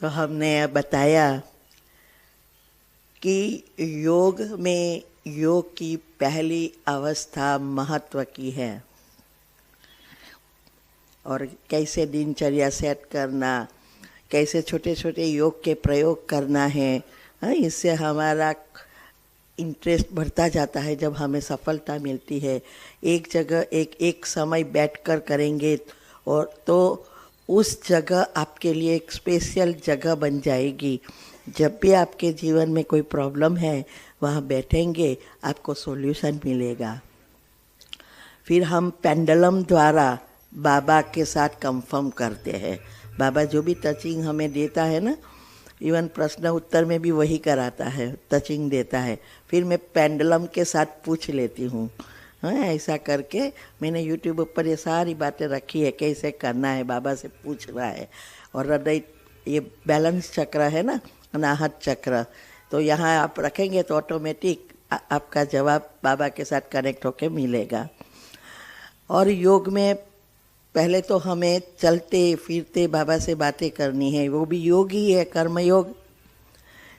तो हमने बताया कि योग में योग की पहली अवस्था महत्व की है और कैसे दिनचर्या सेट करना, कैसे छोटे छोटे योग के प्रयोग करना है। इससे हमारा इंटरेस्ट बढ़ता जाता है। जब हमें सफलता मिलती है, एक जगह एक समय बैठकर करेंगे और तो उस जगह आपके लिए एक स्पेशल जगह बन जाएगी। जब भी आपके जीवन में कोई प्रॉब्लम है, वहाँ बैठेंगे, आपको सॉल्यूशन मिलेगा। फिर हम पेंडुलम द्वारा बाबा के साथ कंफर्म करते हैं। बाबा जो भी टचिंग हमें देता है ना, इवन प्रश्न उत्तर में भी वही कराता है, टचिंग देता है। फिर मैं पेंडुलम के साथ पूछ लेती हूँ। ऐसा करके मैंने यूट्यूब पर ये सारी बातें रखी है, कैसे करना है, बाबा से पूछना है। और हृदय, ये बैलेंस चक्र है ना, अनाहत चक्र, तो यहाँ आप रखेंगे तो ऑटोमेटिक आपका जवाब बाबा के साथ कनेक्ट होके मिलेगा। और योग में पहले तो हमें चलते फिरते बाबा से बातें करनी है, वो भी योग ही है, कर्मयोग।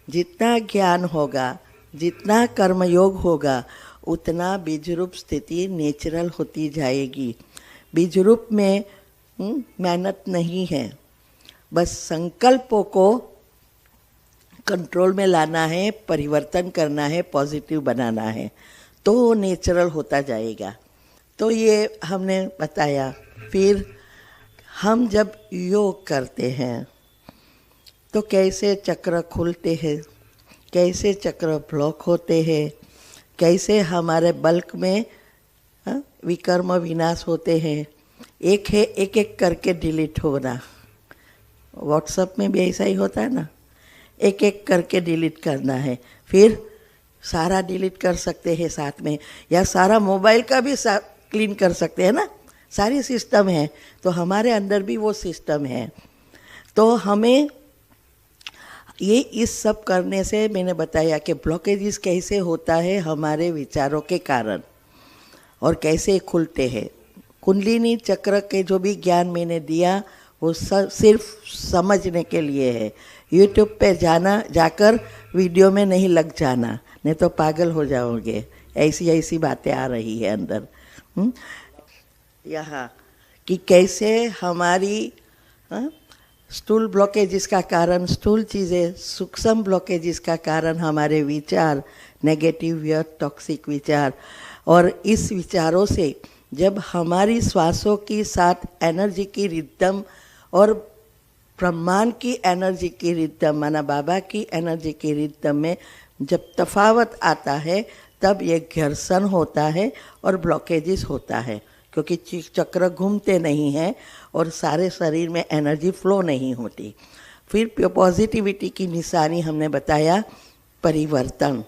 जितना ज्ञान होगा, जितना कर्मयोग होगा, उतना बीजरूप स्थिति नेचुरल होती जाएगी। बीजरूप में मेहनत नहीं है, बस संकल्पों को कंट्रोल में लाना है, परिवर्तन करना है, पॉजिटिव बनाना है, तो वो नेचुरल होता जाएगा। तो ये हमने बताया। फिर हम जब योग करते हैं तो कैसे चक्र खुलते हैं, कैसे चक्र ब्लॉक होते हैं, कैसे हमारे बल्क में विकर्म विनाश होते हैं। एक है एक एक करके डिलीट होना। व्हाट्सएप में भी ऐसा ही होता है ना, एक एक करके डिलीट करना है। फिर सारा डिलीट कर सकते हैं साथ में, या सारा मोबाइल का भी क्लीन कर सकते हैं ना। सारी सिस्टम है, तो हमारे अंदर भी वो सिस्टम है। तो हमें ये इस सब करने से मैंने बताया कि ब्लॉकेजेस कैसे होता है हमारे विचारों के कारण और कैसे खुलते हैं। कुंडलिनी चक्र के जो भी ज्ञान मैंने दिया वो सिर्फ समझने के लिए है। यूट्यूब पे जाकर वीडियो में नहीं लग जाना, नहीं तो पागल हो जाओगे। ऐसी ऐसी बातें आ रही है अंदर यहाँ कि कैसे हमारी स्थूल ब्लॉकेजेस का कारण, स्थूल चीज़ें, सूक्ष्म ब्लॉकेजेस का कारण हमारे विचार, नेगेटिव या टॉक्सिक विचार। और इस विचारों से जब हमारी श्वासों की साथ एनर्जी की रिदम और ब्रह्मांड की एनर्जी की रिदम, माना बाबा की एनर्जी की रिदम में जब तफावत आता है, तब ये घर्षण होता है और ब्लॉकेजेस होता है, क्योंकि चक्र घूमते नहीं हैं और सारे शरीर में एनर्जी फ्लो नहीं होती। फिर पॉजिटिविटी की निशानी हमने बताया, परिवर्तन,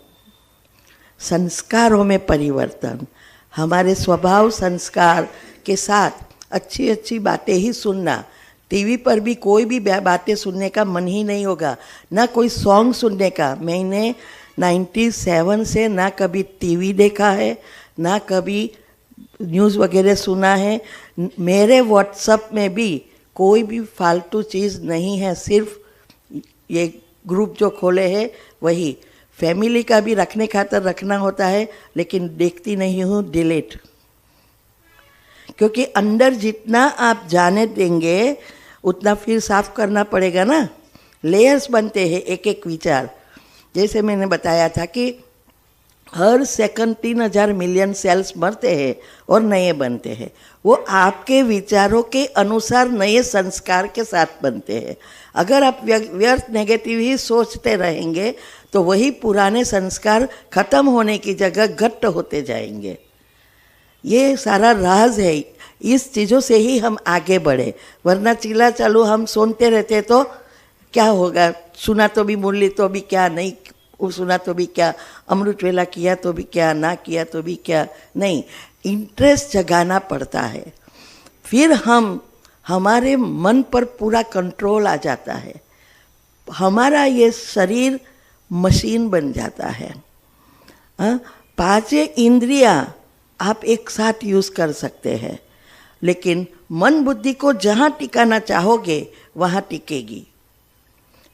संस्कारों में परिवर्तन। हमारे स्वभाव संस्कार के साथ अच्छी अच्छी बातें ही सुनना। टीवी पर भी कोई भी बातें सुनने का मन ही नहीं होगा, ना कोई सॉन्ग सुनने का। मैंने 97 से ना कभी टीवी देखा है, ना कभी न्यूज़ वगैरह सुना है। मेरे व्हाट्सएप में भी कोई भी फालतू चीज़ नहीं है, सिर्फ ये ग्रुप जो खोले हैं वही। फैमिली का भी रखने खातर रखना होता है, लेकिन देखती नहीं हूँ, डिलीट। क्योंकि अंदर जितना आप जाने देंगे उतना फिर साफ करना पड़ेगा ना। लेयर्स बनते हैं एक एक विचार। जैसे मैंने बताया था कि हर सेकंड 3000 मिलियन सेल्स मरते हैं और नए बनते हैं। वो आपके विचारों के अनुसार नए संस्कार के साथ बनते हैं। अगर आप व्यर्थ नेगेटिव ही सोचते रहेंगे तो वही पुराने संस्कार खत्म होने की जगह घट्ट होते जाएंगे। ये सारा राज है। इस चीज़ों से ही हम आगे बढ़े, वरना चिल्ला चालू हम सुनते रहते तो क्या होगा। सुना तो भी मुरली तो भी क्या, नहीं सुना तो भी क्या, अमृत वेला किया तो भी क्या, ना किया तो भी क्या। नहीं, इंटरेस्ट जगाना पड़ता है। फिर हमारे मन पर पूरा कंट्रोल आ जाता है। हमारा ये शरीर मशीन बन जाता है। 5 इंद्रियां आप एक साथ यूज़ कर सकते हैं, लेकिन मन बुद्धि को जहाँ टिकाना चाहोगे वहाँ टिकेगी।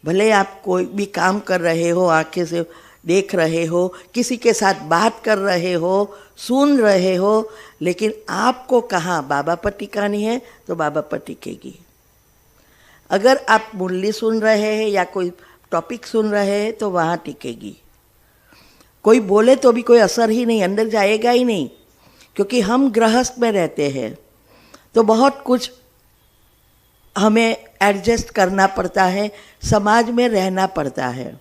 भले आप कोई भी काम कर रहे हो, आंखें से देख रहे हो, किसी के साथ बात कर रहे हो, सुन रहे हो, लेकिन आपको कहाँ बाबा पर टिकानी है तो बाबा पर टिकेगी। अगर आप मुरली सुन रहे हैं या कोई टॉपिक सुन रहे हैं तो वहाँ टिकेगी। कोई बोले तो भी कोई असर ही नहीं, अंदर जाएगा ही नहीं, क्योंकि हम गृहस्थ में रहते हैं तो बहुत कुछ हमें एडजस्ट करना पड़ता है, समाज में रहना पड़ता है।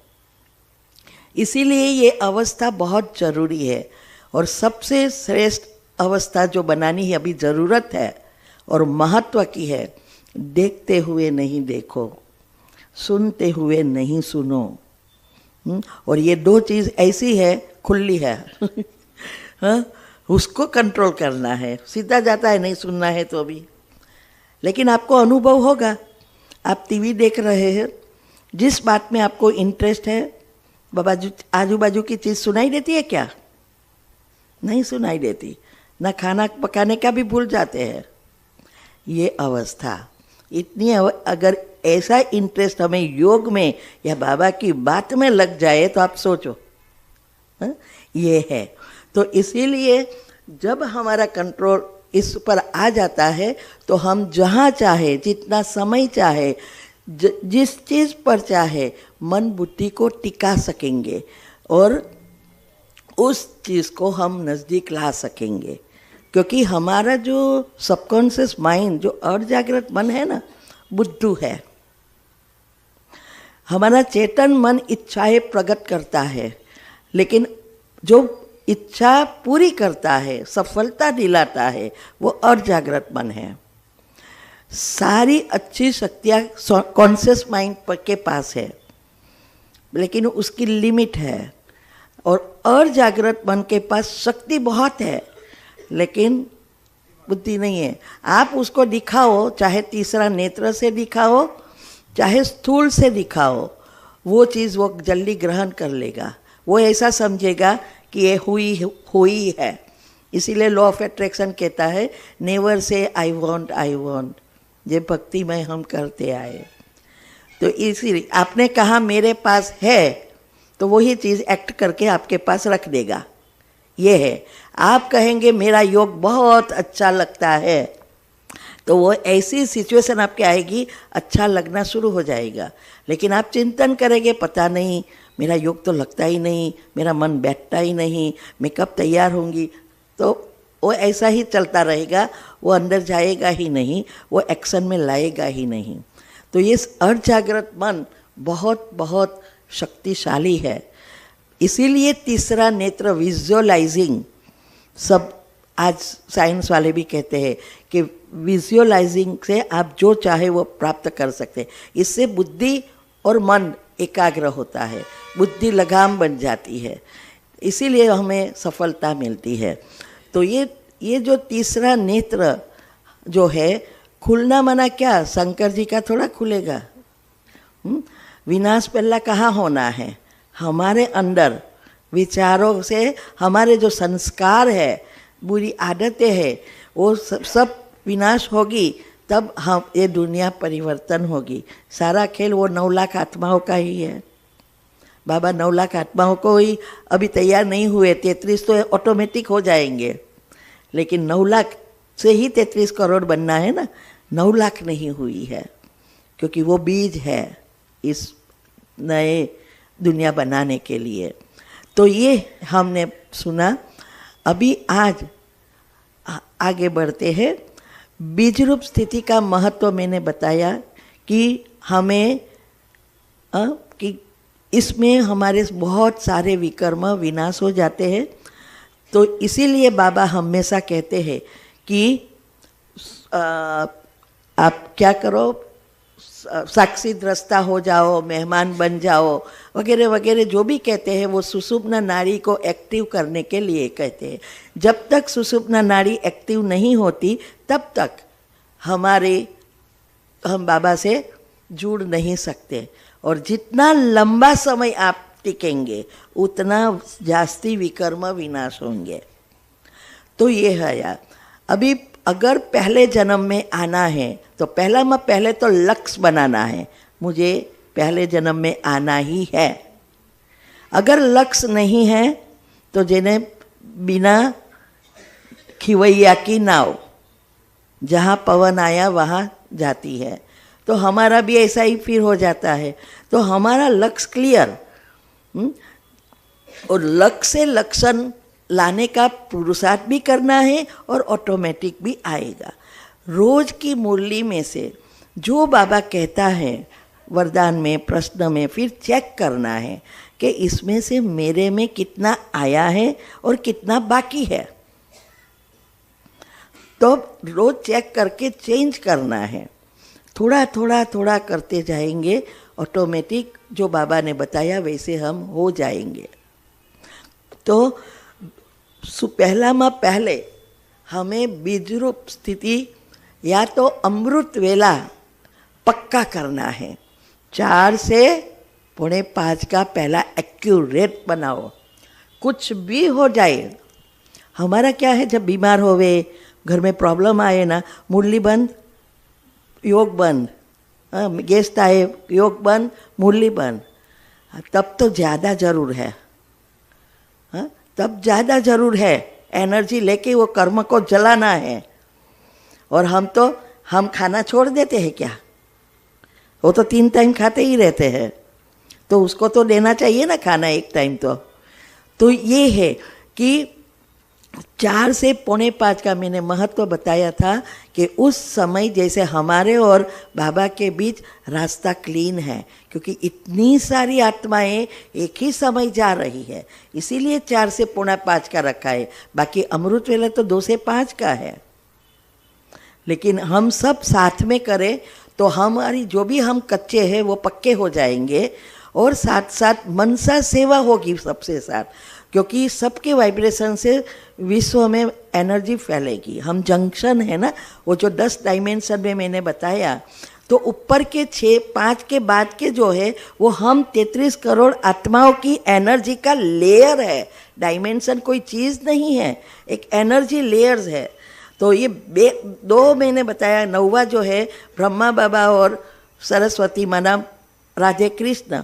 इसीलिए ये अवस्था बहुत ज़रूरी है और सबसे श्रेष्ठ अवस्था जो बनानी है अभी ज़रूरत है और महत्व की है, देखते हुए नहीं देखो, सुनते हुए नहीं सुनो। और ये दो चीज़ ऐसी है, खुली है हाँ, उसको कंट्रोल करना है। सीधा जाता है, नहीं सुनना है तो भी, लेकिन आपको अनुभव होगा। आप टीवी देख रहे हैं, जिस बात में आपको इंटरेस्ट है, बाबा आजू बाजू की चीज़ सुनाई देती है क्या? नहीं सुनाई देती। ना खाना पकाने का भी भूल जाते हैं। ये अवस्था इतनी, अगर ऐसा इंटरेस्ट हमें योग में या बाबा की बात में लग जाए तो आप सोचो, हाँ? ये है। तो इसीलिए जब हमारा कंट्रोल इस पर आ जाता है तो हम जहाँ चाहे, जितना समय चाहे, जिस चीज़ पर चाहे मन बुद्धि को टिका सकेंगे और उस चीज़ को हम नज़दीक ला सकेंगे। क्योंकि हमारा जो सबकॉन्शियस माइंड, जो अर्धजागृत मन है ना, बुद्धू है। हमारा चेतन मन इच्छाएं प्रकट करता है, लेकिन जो इच्छा पूरी करता है, सफलता दिलाता है, वो अर्धजागृत मन है। सारी अच्छी शक्तियाँ कॉन्शियस माइंड के पास है, लेकिन उसकी लिमिट है। और अर्धजागृत मन के पास शक्ति बहुत है, लेकिन बुद्धि नहीं है। आप उसको दिखाओ, चाहे तीसरा नेत्र से दिखाओ, चाहे स्थूल से दिखाओ, वो चीज़ वो जल्दी ग्रहण कर लेगा। वो ऐसा समझेगा कि ये हुई है। इसीलिए लॉ ऑफ अट्रैक्शन कहता है, नेवर से आई वॉन्ट। ये भक्ति में हम करते आए। तो इसीलिए आपने कहा मेरे पास है, तो वही चीज़ एक्ट करके आपके पास रख देगा। ये है। आप कहेंगे मेरा योग बहुत अच्छा लगता है, तो वो ऐसी सिचुएशन आपके आएगी, अच्छा लगना शुरू हो जाएगा। लेकिन आप चिंतन करेंगे, पता नहीं मेरा योग तो लगता ही नहीं, मेरा मन बैठता ही नहीं, मैं कब तैयार होंगी, तो वो ऐसा ही चलता रहेगा। वो अंदर जाएगा ही नहीं, वो एक्शन में लाएगा ही नहीं। तो ये अर्धजागृत मन बहुत बहुत शक्तिशाली है। इसीलिए तीसरा नेत्र विजुअलाइजिंग, सब आज साइंस वाले भी कहते हैं कि विजुअलाइजिंग से आप जो चाहे वो प्राप्त कर सकते हैं। इससे बुद्धि और मन एकाग्र होता है, बुद्धि लगाम बन जाती है, इसीलिए हमें सफलता मिलती है। तो ये जो तीसरा नेत्र जो है, खुलना मना क्या, शंकर जी का थोड़ा खुलेगा। विनाश पहला कहाँ होना है? हमारे अंदर विचारों से, हमारे जो संस्कार है, बुरी आदतें हैं, वो सब विनाश होगी, तब हम ये दुनिया परिवर्तन होगी। सारा खेल वो 9 लाख आत्माओं का ही है। बाबा 9 लाख आत्माओं को ही अभी तैयार नहीं हुए, 33 तो ऑटोमेटिक हो जाएंगे, लेकिन 9 लाख से ही 33 करोड़ बनना है ना, 9 लाख नहीं हुई है, क्योंकि वो बीज है इस नए दुनिया बनाने के लिए। तो ये हमने सुना। अभी आज आगे बढ़ते हैं। बीज रूप स्थिति का महत्व मैंने बताया कि हमें कि इसमें हमारे बहुत सारे विकर्म विनाश हो जाते हैं। तो इसीलिए बाबा हमेशा कहते हैं कि आप क्या करो, साक्षी द्रष्टा हो जाओ, मेहमान बन जाओ, वगैरह वगैरह जो भी कहते हैं, वो सुषुम्ना नाड़ी को एक्टिव करने के लिए कहते हैं। जब तक सुषुम्ना नाड़ी एक्टिव नहीं होती, तब तक हम बाबा से जुड़ नहीं सकते। और जितना लंबा समय आप टिकेंगे, उतना जास्ती विकर्म विनाश होंगे। तो ये है यार। अभी अगर पहले जन्म में आना है तो पहले तो लक्ष्य बनाना है, मुझे पहले जन्म में आना ही है। अगर लक्ष्य नहीं है तो जिन्हें बिना खिवैया की नाव, जहाँ पवन आया वहाँ जाती है। तो हमारा भी ऐसा ही फिर हो जाता है। तो हमारा लक्ष्य क्लियर, और लक्ष्य से लक्षण लाने का पुरुषार्थ भी करना है और ऑटोमेटिक भी आएगा। रोज की मुरली में से जो बाबा कहता है वरदान में, प्रश्न में, फिर चेक करना है कि इसमें से मेरे में कितना आया है और कितना बाकी है। तो रोज चेक करके चेंज करना है। थोड़ा थोड़ा थोड़ा करते जाएंगे, ऑटोमेटिक जो बाबा ने बताया वैसे हम हो जाएंगे। तो पहला माह पहले हमें बीजरूप स्थिति या तो अमृत वेला पक्का करना है। 4 से 4:45 का पहला एक्यूरेट बनाओ। कुछ भी हो जाए, हमारा क्या है, जब बीमार होवे, घर में प्रॉब्लम आए ना, मुरली बंद, योग बंद, गेस्ट आए, योग बंद, मुरली बंद, तब तो ज़्यादा ज़रूर है। तब ज़्यादा ज़रूर है, एनर्जी लेके वो कर्म को जलाना है। और हम खाना छोड़ देते हैं क्या? वो तो 3 टाइम खाते ही रहते हैं, तो उसको तो देना चाहिए ना खाना एक टाइम। तो ये है कि 4 से 4:45 का मैंने महत्व बताया था कि उस समय जैसे हमारे और बाबा के बीच रास्ता क्लीन है, क्योंकि इतनी सारी आत्माएं एक ही समय जा रही है, इसीलिए 4 से 4:45 का रखा है। बाकी अमृत वेला तो 2 से 5 का है। लेकिन हम सब साथ में करें तो हमारी जो भी हम कच्चे हैं वो पक्के हो जाएंगे, और साथ साथ मनसा सेवा होगी सबसे साथ, क्योंकि सबके वाइब्रेशन से विश्व में एनर्जी फैलेगी। हम जंक्शन है ना, वो जो 10 डायमेंशन में मैंने बताया, तो ऊपर के 5 के बाद के जो है वो हम 33 करोड़ आत्माओं की एनर्जी का लेयर है। डायमेंशन कोई चीज़ नहीं है, एक एनर्जी लेयर्स है। तो ये 2 मैंने बताया। 9वां जो है ब्रह्मा बाबा और सरस्वती माना राधे कृष्ण,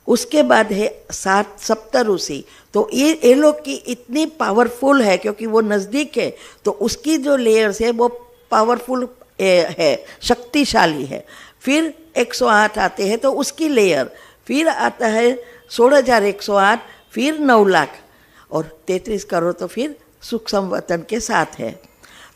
उसके बाद है 7 सप्त ऋषि। तो ये लोग की इतनी पावरफुल है क्योंकि वो नज़दीक है, तो उसकी जो लेयर्स है वो पावरफुल है, शक्तिशाली है। फिर 108 आते हैं तो उसकी लेयर, फिर आता है 16,108, फिर 9 लाख, और 33 करोड़ तो फिर सुख संवतन के साथ है।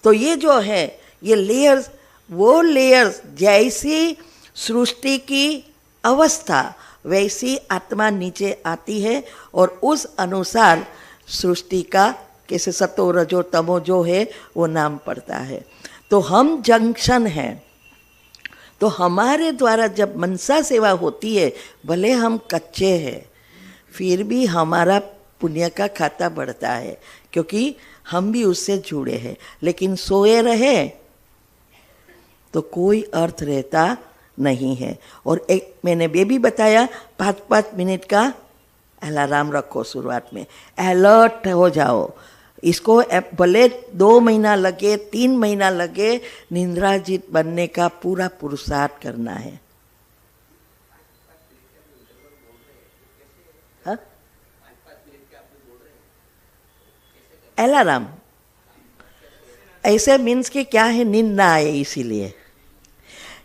तो ये जो है ये लेयर्स, वो लेयर्स जैसी सृष्टि की अवस्था वैसी आत्मा नीचे आती है, और उस अनुसार सृष्टि का कैसे सतो रजो तमो जो है वो नाम पड़ता है। तो हम जंक्शन हैं। तो हमारे द्वारा जब मनसा सेवा होती है, भले हम कच्चे हैं, फिर भी हमारा पुण्य का खाता बढ़ता है, क्योंकि हम भी उससे जुड़े हैं। लेकिन सोए रहे तो कोई अर्थ रहता नहीं है। और एक मैंने ये भी बताया, 5-5 मिनट का अलार्म रखो। शुरुआत में अलर्ट हो जाओ। इसको भले 2 महीना लगे, 3 महीना लगे, निंद्राजीत बनने का पूरा पुरुषार्थ करना है। अलार्म ऐसे मीन्स कि क्या है, नींद ना आए, इसीलिए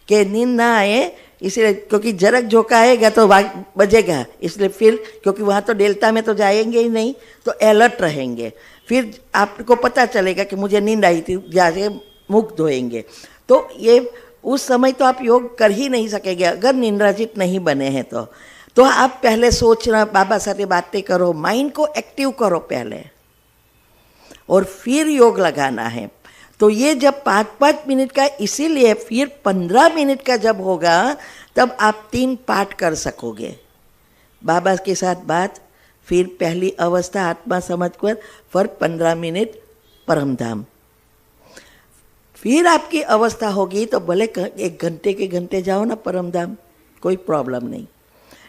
कि नींद ना आए, इसलिए क्योंकि जरक झोंका आएगा तो बजेगा, इसलिए फिर क्योंकि वहाँ तो डेल्टा में तो जाएंगे ही नहीं, तो अलर्ट रहेंगे। फिर आपको पता चलेगा कि मुझे नींद आई थी, जाके मुख धोएंगे। तो ये उस समय तो आप योग कर ही नहीं सकेंगे अगर निंद्राजित नहीं बने हैं। तो आप पहले सोचना, बाबा से बातें करो, माइंड को एक्टिव करो पहले, और फिर योग लगाना है। तो ये जब 5-5 मिनट का, इसीलिए फिर 15 मिनट का जब होगा तब आप 3 पाठ कर सकोगे। बाबा के साथ बात, फिर पहली अवस्था आत्मा समझकर, फिर 15 मिनट परमधाम। फिर आपकी अवस्था होगी तो भले 1 घंटे के घंटे जाओ ना परमधाम, कोई प्रॉब्लम नहीं,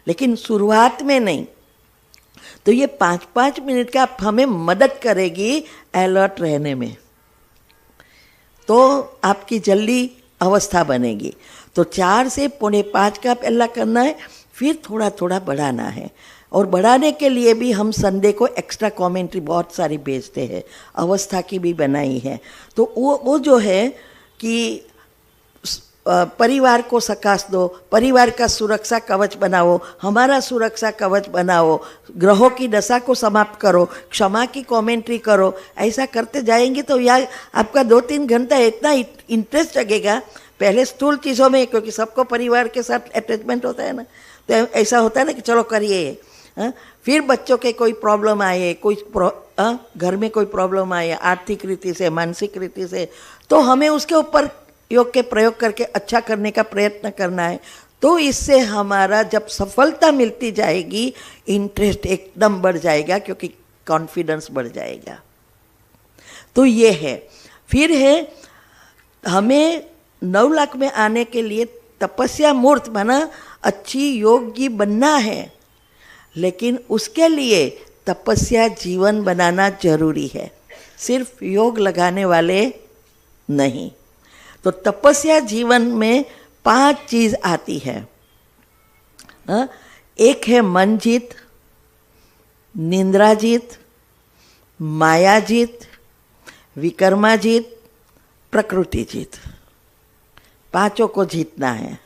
लेकिन शुरुआत में नहीं। तो ये 5-5 मिनट का हमें मदद करेगी अलर्ट रहने में, तो आपकी जल्दी अवस्था बनेगी। तो 4 से 4:45 का पहला करना है, फिर थोड़ा थोड़ा बढ़ाना है। और बढ़ाने के लिए भी हम संडे को एक्स्ट्रा कमेंट्री बहुत सारी भेजते हैं, अवस्था की भी बनाई है। तो वो जो है कि परिवार को सकाश दो, परिवार का सुरक्षा कवच बनाओ, हमारा सुरक्षा कवच बनाओ, ग्रहों की दशा को समाप्त करो, क्षमा की कमेंट्री करो। ऐसा करते जाएंगे तो यार आपका 2-3 घंटा इतना इंटरेस्ट जगेगा। पहले स्थूल चीज़ों में, क्योंकि सबको परिवार के साथ अटैचमेंट होता है ना, तो ऐसा होता है ना कि चलो करिए। फिर बच्चों के कोई प्रॉब्लम आए, घर में कोई प्रॉब्लम आए आर्थिक रीति से, मानसिक रीति से, तो हमें उसके ऊपर योग के प्रयोग करके अच्छा करने का प्रयत्न करना है। तो इससे हमारा जब सफलता मिलती जाएगी, इंटरेस्ट एकदम बढ़ जाएगा, क्योंकि कॉन्फिडेंस बढ़ जाएगा। तो ये है। फिर है हमें 9 लाख में आने के लिए तपस्या मूर्त बना, अच्छी योगी बनना है, लेकिन उसके लिए तपस्या जीवन बनाना जरूरी है, सिर्फ योग लगाने वाले नहीं। तो तपस्या जीवन में 5 चीज आती है। एक है मन जीत, निंद्रा जीत, माया जीत, विकर्मा जीत, प्रकृति जीत। 5 को जीतना है।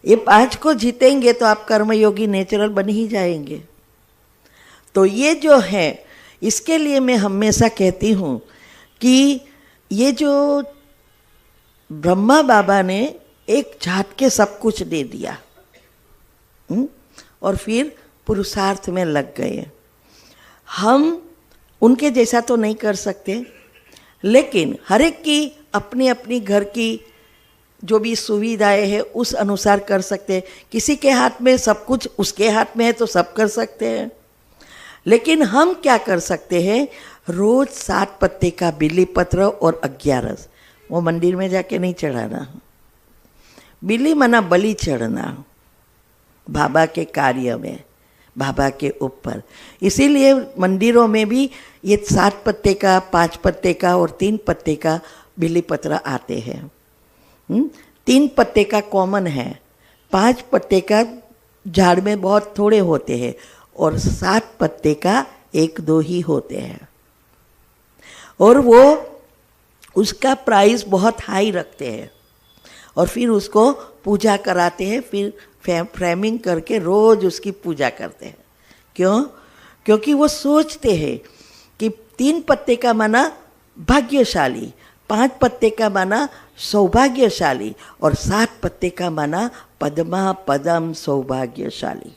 ये 5 को जीतेंगे तो आप कर्मयोगी नेचुरल बन ही जाएंगे। तो ये जो है, इसके लिए मैं हमेशा कहती हूँ कि ये जो ब्रह्मा बाबा ने एक झटके सब कुछ दे दिया, और फिर पुरुषार्थ में लग गए। हम उनके जैसा तो नहीं कर सकते, लेकिन हर एक की अपनी अपनी घर की जो भी सुविधाएं हैं उस अनुसार कर सकते हैं। किसी के हाथ में सब कुछ, उसके हाथ में है तो सब कर सकते हैं। लेकिन हम क्या कर सकते हैं, रोज 7 पत्ते का बिल्ली पत्र और 11, वो मंदिर में जाके नहीं चढ़ाना। बिल्ली मना बलि चढ़ना बाबा के कार्य में, बाबा के ऊपर। इसीलिए मंदिरों में भी ये 7 पत्ते का, 5 पत्ते का और 3 पत्ते का बिल्ली पत्र आते हैं। 3 पत्ते का कॉमन है, 5 पत्ते का झाड़ में बहुत थोड़े होते हैं, और 7 पत्ते का 1-2 ही होते हैं। और वो उसका प्राइस बहुत हाई रखते हैं, और फिर उसको पूजा कराते हैं, फिर फ्रेमिंग करके रोज उसकी पूजा करते हैं। क्यों? क्योंकि वो सोचते हैं कि 3 पत्ते का माना भाग्यशाली, 5 पत्ते का माना सौभाग्यशाली, और 7 पत्ते का माना पद्मा पदम सौभाग्यशाली।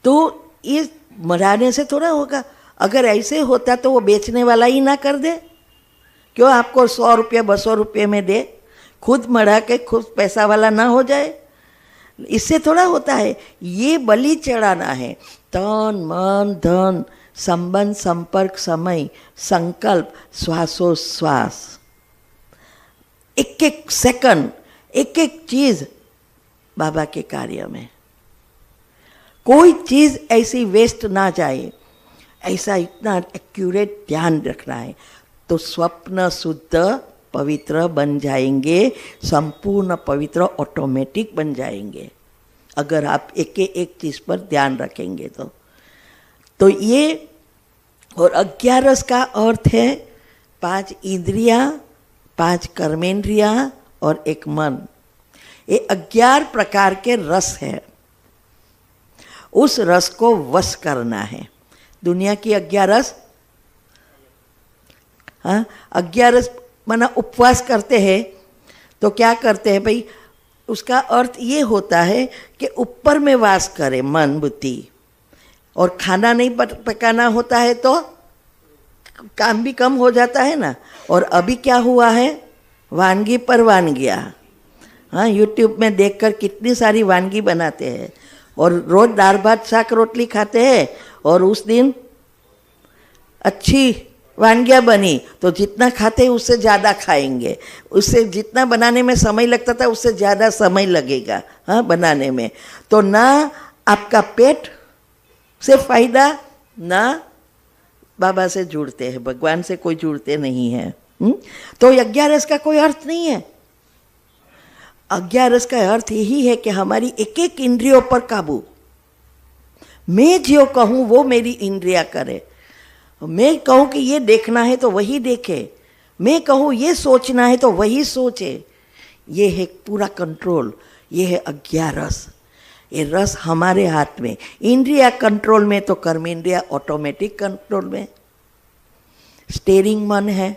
तो ये मराने से थोड़ा होगा। अगर ऐसे होता तो वो बेचने वाला ही ना कर दे, क्यों आपको 100 रुपये 200 रुपये में दे, खुद मरा के खुद पैसा वाला ना हो जाए। इससे थोड़ा होता है। ये बलि चढ़ाना है, तन मन धन संबंध संपर्क समय संकल्प श्वासोश्वास, एक एक सेकंड, एक एक चीज बाबा के कार्य में, कोई चीज ऐसी वेस्ट ना जाए, ऐसा इतना एक्यूरेट ध्यान रखना है। तो स्वप्न शुद्ध पवित्र बन जाएंगे, संपूर्ण पवित्र ऑटोमेटिक बन जाएंगे, अगर आप एक चीज पर ध्यान रखेंगे तो ये। और 11 का अर्थ है 5 इंद्रियां, 5 कर्मेंद्रियां और 1 मन। ये 11 प्रकार के रस है, उस रस को वश करना है। दुनिया की 11 रस, 11 माना उपवास करते हैं तो क्या करते हैं भाई, उसका अर्थ ये होता है कि ऊपर में वास करे मन बुद्धि, और खाना नहीं पकाना होता है तो काम भी कम हो जाता है ना। और अभी क्या हुआ है, वानगी पर वानगिया, यूट्यूब में देखकर कितनी सारी वानगी बनाते हैं, और रोज दाल भात शाक रोटली खाते हैं, और उस दिन अच्छी वानगियाँ बनी तो जितना खाते उससे ज़्यादा खाएंगे, उससे जितना बनाने में समय लगता था उससे ज़्यादा समय लगेगा बनाने में। तो ना आपका पेट से फायदा, ना बाबा से जुड़ते हैं, भगवान से कोई जुड़ते नहीं है। तो 11 का कोई अर्थ नहीं है। अज्ञारस का अर्थ यही है कि हमारी एक एक इंद्रियों पर काबू। मैं जो कहूँ वो मेरी इंद्रिया करे। मैं कहूँ कि ये देखना है तो वही देखे, मैं कहूँ ये सोचना है तो वही सोचे। ये है पूरा कंट्रोल, ये है अज्ञारस। ये रस हमारे हाथ में, इंद्रिया कंट्रोल में तो कर्म इंद्रिया ऑटोमेटिक कंट्रोल में, स्टीयरिंग मन है।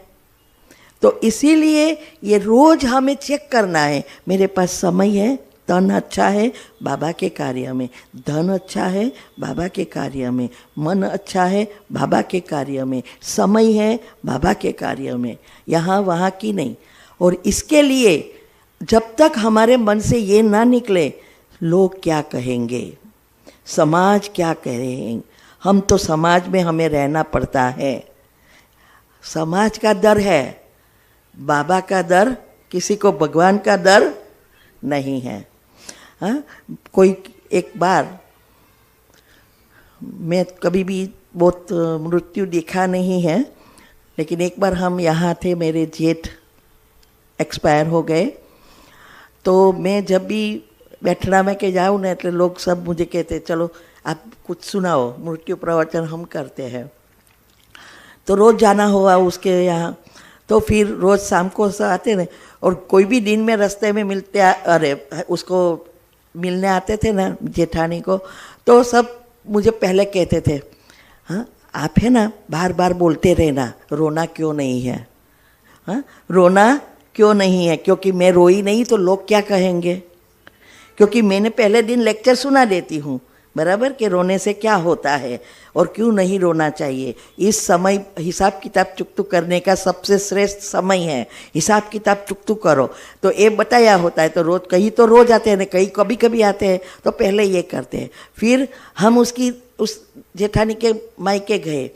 तो इसीलिए ये रोज हमें चेक करना है, मेरे पास समय है, तन अच्छा है बाबा के कार्य में, धन अच्छा है बाबा के कार्य में, मन अच्छा है बाबा के कार्य में, समय है बाबा के कार्य में, यहाँ वहाँ की नहीं। और इसके लिए जब तक हमारे मन से ये ना निकले लोग क्या कहेंगे, समाज क्या कहेंगे, हम तो समाज में हमें रहना पड़ता है। समाज का डर है, बाबा का डर, किसी को भगवान का डर नहीं है। हाँ, कोई एक बार, मैं कभी भी बहुत मृत्यु देखा नहीं है, लेकिन एक बार हम यहाँ थे, मेरे जेठ एक्सपायर हो गए, तो मैं जब भी बैठना में के जाऊँ ना, तो लोग सब मुझे कहते चलो आप कुछ सुनाओ, मृत्यु प्रवचन हम करते हैं। तो रोज़ जाना हुआ उसके यहाँ, तो फिर रोज़ शाम को सब आते ना, और कोई भी दिन में रास्ते में मिलते, अरे उसको मिलने आते थे ना जेठानी को, तो सब मुझे पहले कहते थे, हाँ आप है ना बार बार बोलते रहना, रोना क्यों नहीं है, हाँ रोना क्यों नहीं है, क्योंकि मैं रोई नहीं तो लोग क्या कहेंगे, क्योंकि मैंने पहले दिन लेक्चर सुना देती हूँ बराबर, कि रोने से क्या होता है और क्यों नहीं रोना चाहिए। इस समय हिसाब किताब चुकतू करने का सबसे श्रेष्ठ समय है, हिसाब किताब चुकतू करो। तो ये बताया होता है, तो रोज कहीं तो रोज आते हैं, कहीं कभी कभी आते हैं, तो पहले ये करते हैं। फिर हम उस जेठानी के मायके गए,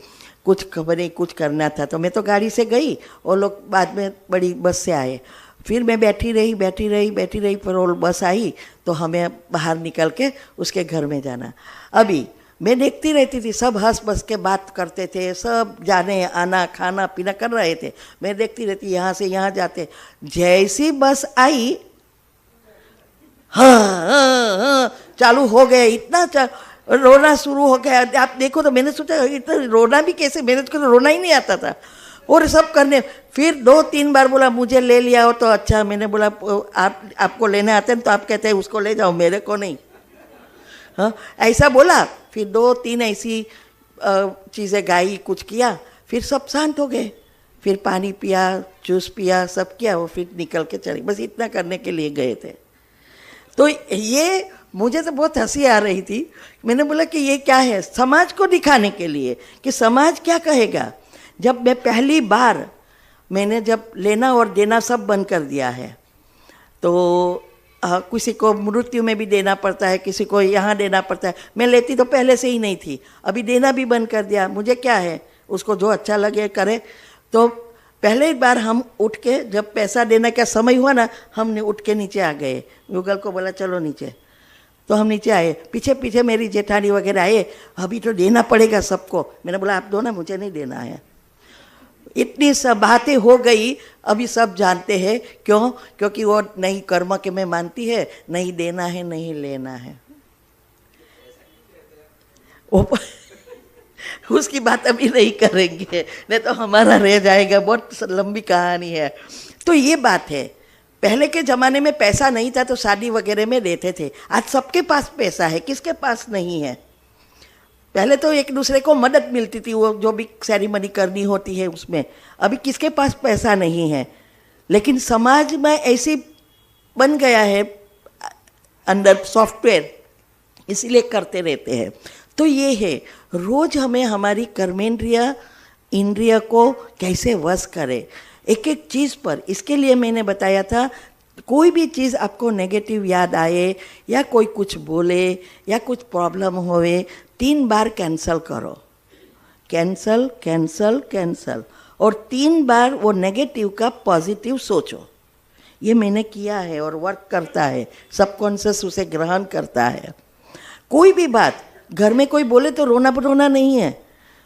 कुछ खबर नहीं, कुछ करना था, तो मैं तो गाड़ी से गई और लोग बाद में बड़ी बस से आए। फिर मैं बैठी रही, पर वो बस आई तो हमें बाहर निकल के उसके घर में जाना। अभी मैं देखती रहती थी, सब हंस बस के बात करते थे, सब जाने आना खाना पीना कर रहे थे, मैं देखती रहती, यहाँ से यहाँ जाते। जैसी बस आई, हाँ चालू हो गए, इतना रोना शुरू हो गया। आप देखो तो मैंने सोचा इतना रोना भी कैसे, मेरे को तो रोना ही नहीं आता था। और सब करने, फिर 2-3 बार बोला मुझे ले लिया हो तो अच्छा, मैंने बोला आपको लेने आते हैं तो आप कहते हैं उसको ले जाओ, मेरे को नहीं, हाँ ऐसा बोला। फिर 2-3 ऐसी चीज़ें गाई, कुछ किया, फिर सब शांत हो गए। फिर पानी पिया, जूस पिया, सब किया, वो फिर निकल के चले। बस इतना करने के लिए गए थे। तो ये मुझे तो बहुत हंसी आ रही थी। मैंने बोला कि ये क्या है, समाज को दिखाने के लिए कि समाज क्या कहेगा। जब मैं पहली बार, मैंने जब लेना और देना सब बंद कर दिया है, तो किसी को मृत्यु में भी देना पड़ता है, किसी को यहाँ देना पड़ता है। मैं लेती तो पहले से ही नहीं थी, अभी देना भी बंद कर दिया। मुझे क्या है, उसको जो अच्छा लगे करे। तो पहले बार हम उठ के, जब पैसा देने का समय हुआ ना, हमने उठ के नीचे आ गए। गूगल को बोला चलो नीचे, तो हम नीचे आए। पीछे पीछे मेरी जेठानी वगैरह आए, अभी तो देना पड़ेगा सबको। मैंने बोला आप दो ना, मुझे नहीं देना है। इतनी सब बातें हो गई, अभी सब जानते हैं क्यों, क्योंकि वो नहीं कर्म के में मानती है, नहीं देना है नहीं लेना है। उसकी बात अभी नहीं करेंगे, नहीं तो हमारा रह जाएगा, बहुत लंबी कहानी है। तो ये बात है, पहले के ज़माने में पैसा नहीं था तो शादी वगैरह में देते थे। आज सबके पास पैसा है, किसके पास नहीं है। पहले तो एक दूसरे को मदद मिलती थी, वो जो भी सेरेमनी करनी होती है उसमें। अभी किसके पास पैसा नहीं है, लेकिन समाज में ऐसी बन गया है अंदर सॉफ्टवेयर, इसीलिए करते रहते हैं। तो ये है, रोज हमें हमारी कर्मेंद्रिय इंद्रिय को कैसे वश करें एक एक चीज़ पर। इसके लिए मैंने बताया था, कोई भी चीज़ आपको नेगेटिव याद आए या कोई कुछ बोले या कुछ प्रॉब्लम होवे, 3 बार कैंसल करो, कैंसल कैंसल कैंसल, और 3 बार वो नेगेटिव का पॉजिटिव सोचो। ये मैंने किया है और वर्क करता है, सबकॉन्शियस उसे ग्रहण करता है। कोई भी बात घर में कोई बोले तो रोना नहीं है,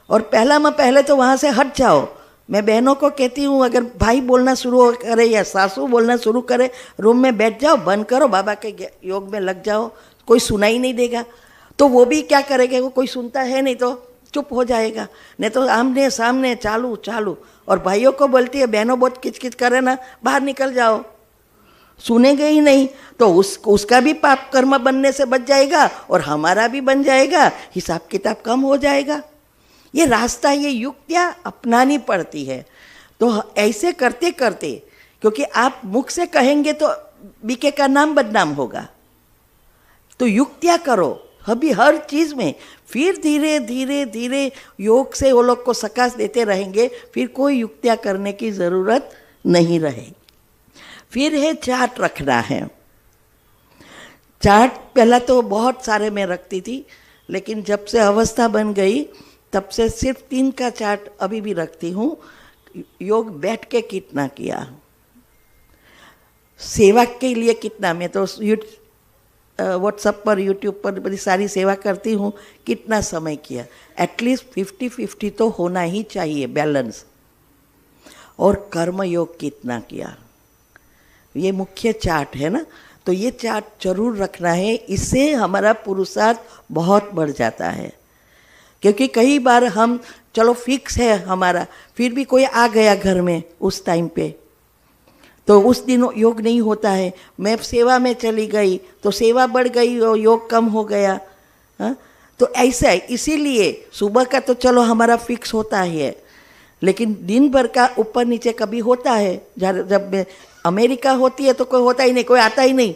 और पहले तो वहाँ से हट जाओ, मैं बहनों को कहती हूँ, अगर भाई बोलना शुरू करे या सासू बोलना शुरू करे, रूम में बैठ जाओ, बंद करो, बाबा के योग में लग जाओ, कोई सुनाई नहीं देगा। तो वो भी क्या करेगा, वो कोई सुनता है नहीं तो चुप हो जाएगा, नहीं तो आमने सामने चालू चालू। और भाइयों को बोलती है, बहनों बहुत किचकिच करे ना, बाहर निकल जाओ, सुनेंगे ही नहीं, तो उसका भी पाप कर्म बनने से बच जाएगा और हमारा भी बन जाएगा, हिसाब किताब कम हो जाएगा। ये रास्ता, ये युक्तियाँ अपनानी पड़ती है। तो ऐसे करते करते, क्योंकि आप मुख से कहेंगे तो बीके का नाम बदनाम होगा, तो युक्तियाँ करो अभी हर चीज़ में, फिर धीरे धीरे धीरे योग से वो लोग को सकाश देते रहेंगे, फिर कोई युक्तियाँ करने की ज़रूरत नहीं रहेगी। फिर है चार्ट रखना है। चार्ट पहला तो बहुत सारे मैं रखती थी, लेकिन जब से अवस्था बन गई तब से सिर्फ 3 का चार्ट अभी भी रखती हूँ। योग बैठ के कितना किया, सेवा के लिए कितना, मैं तो व्हाट्सएप पर यूट्यूब पर बड़ी सारी सेवा करती हूँ, कितना समय किया, एटलीस्ट 50-50 तो होना ही चाहिए बैलेंस। और कर्म योग कितना किया, ये मुख्य चार्ट है ना, तो ये चार्ट जरूर रखना है, इससे हमारा पुरुषार्थ बहुत बढ़ जाता है। क्योंकि कई बार हम चलो फिक्स है हमारा, फिर भी कोई आ गया घर में उस टाइम पे, तो उस दिन योग नहीं होता है, मैं सेवा में चली गई तो सेवा बढ़ गई और योग कम हो गया। हाँ, तो ऐसा है, इसीलिए सुबह का तो चलो हमारा फिक्स होता ही है, लेकिन दिन भर का ऊपर नीचे कभी होता है। जब मैं अमेरिका होती है तो कोई होता ही नहीं, कोई आता ही नहीं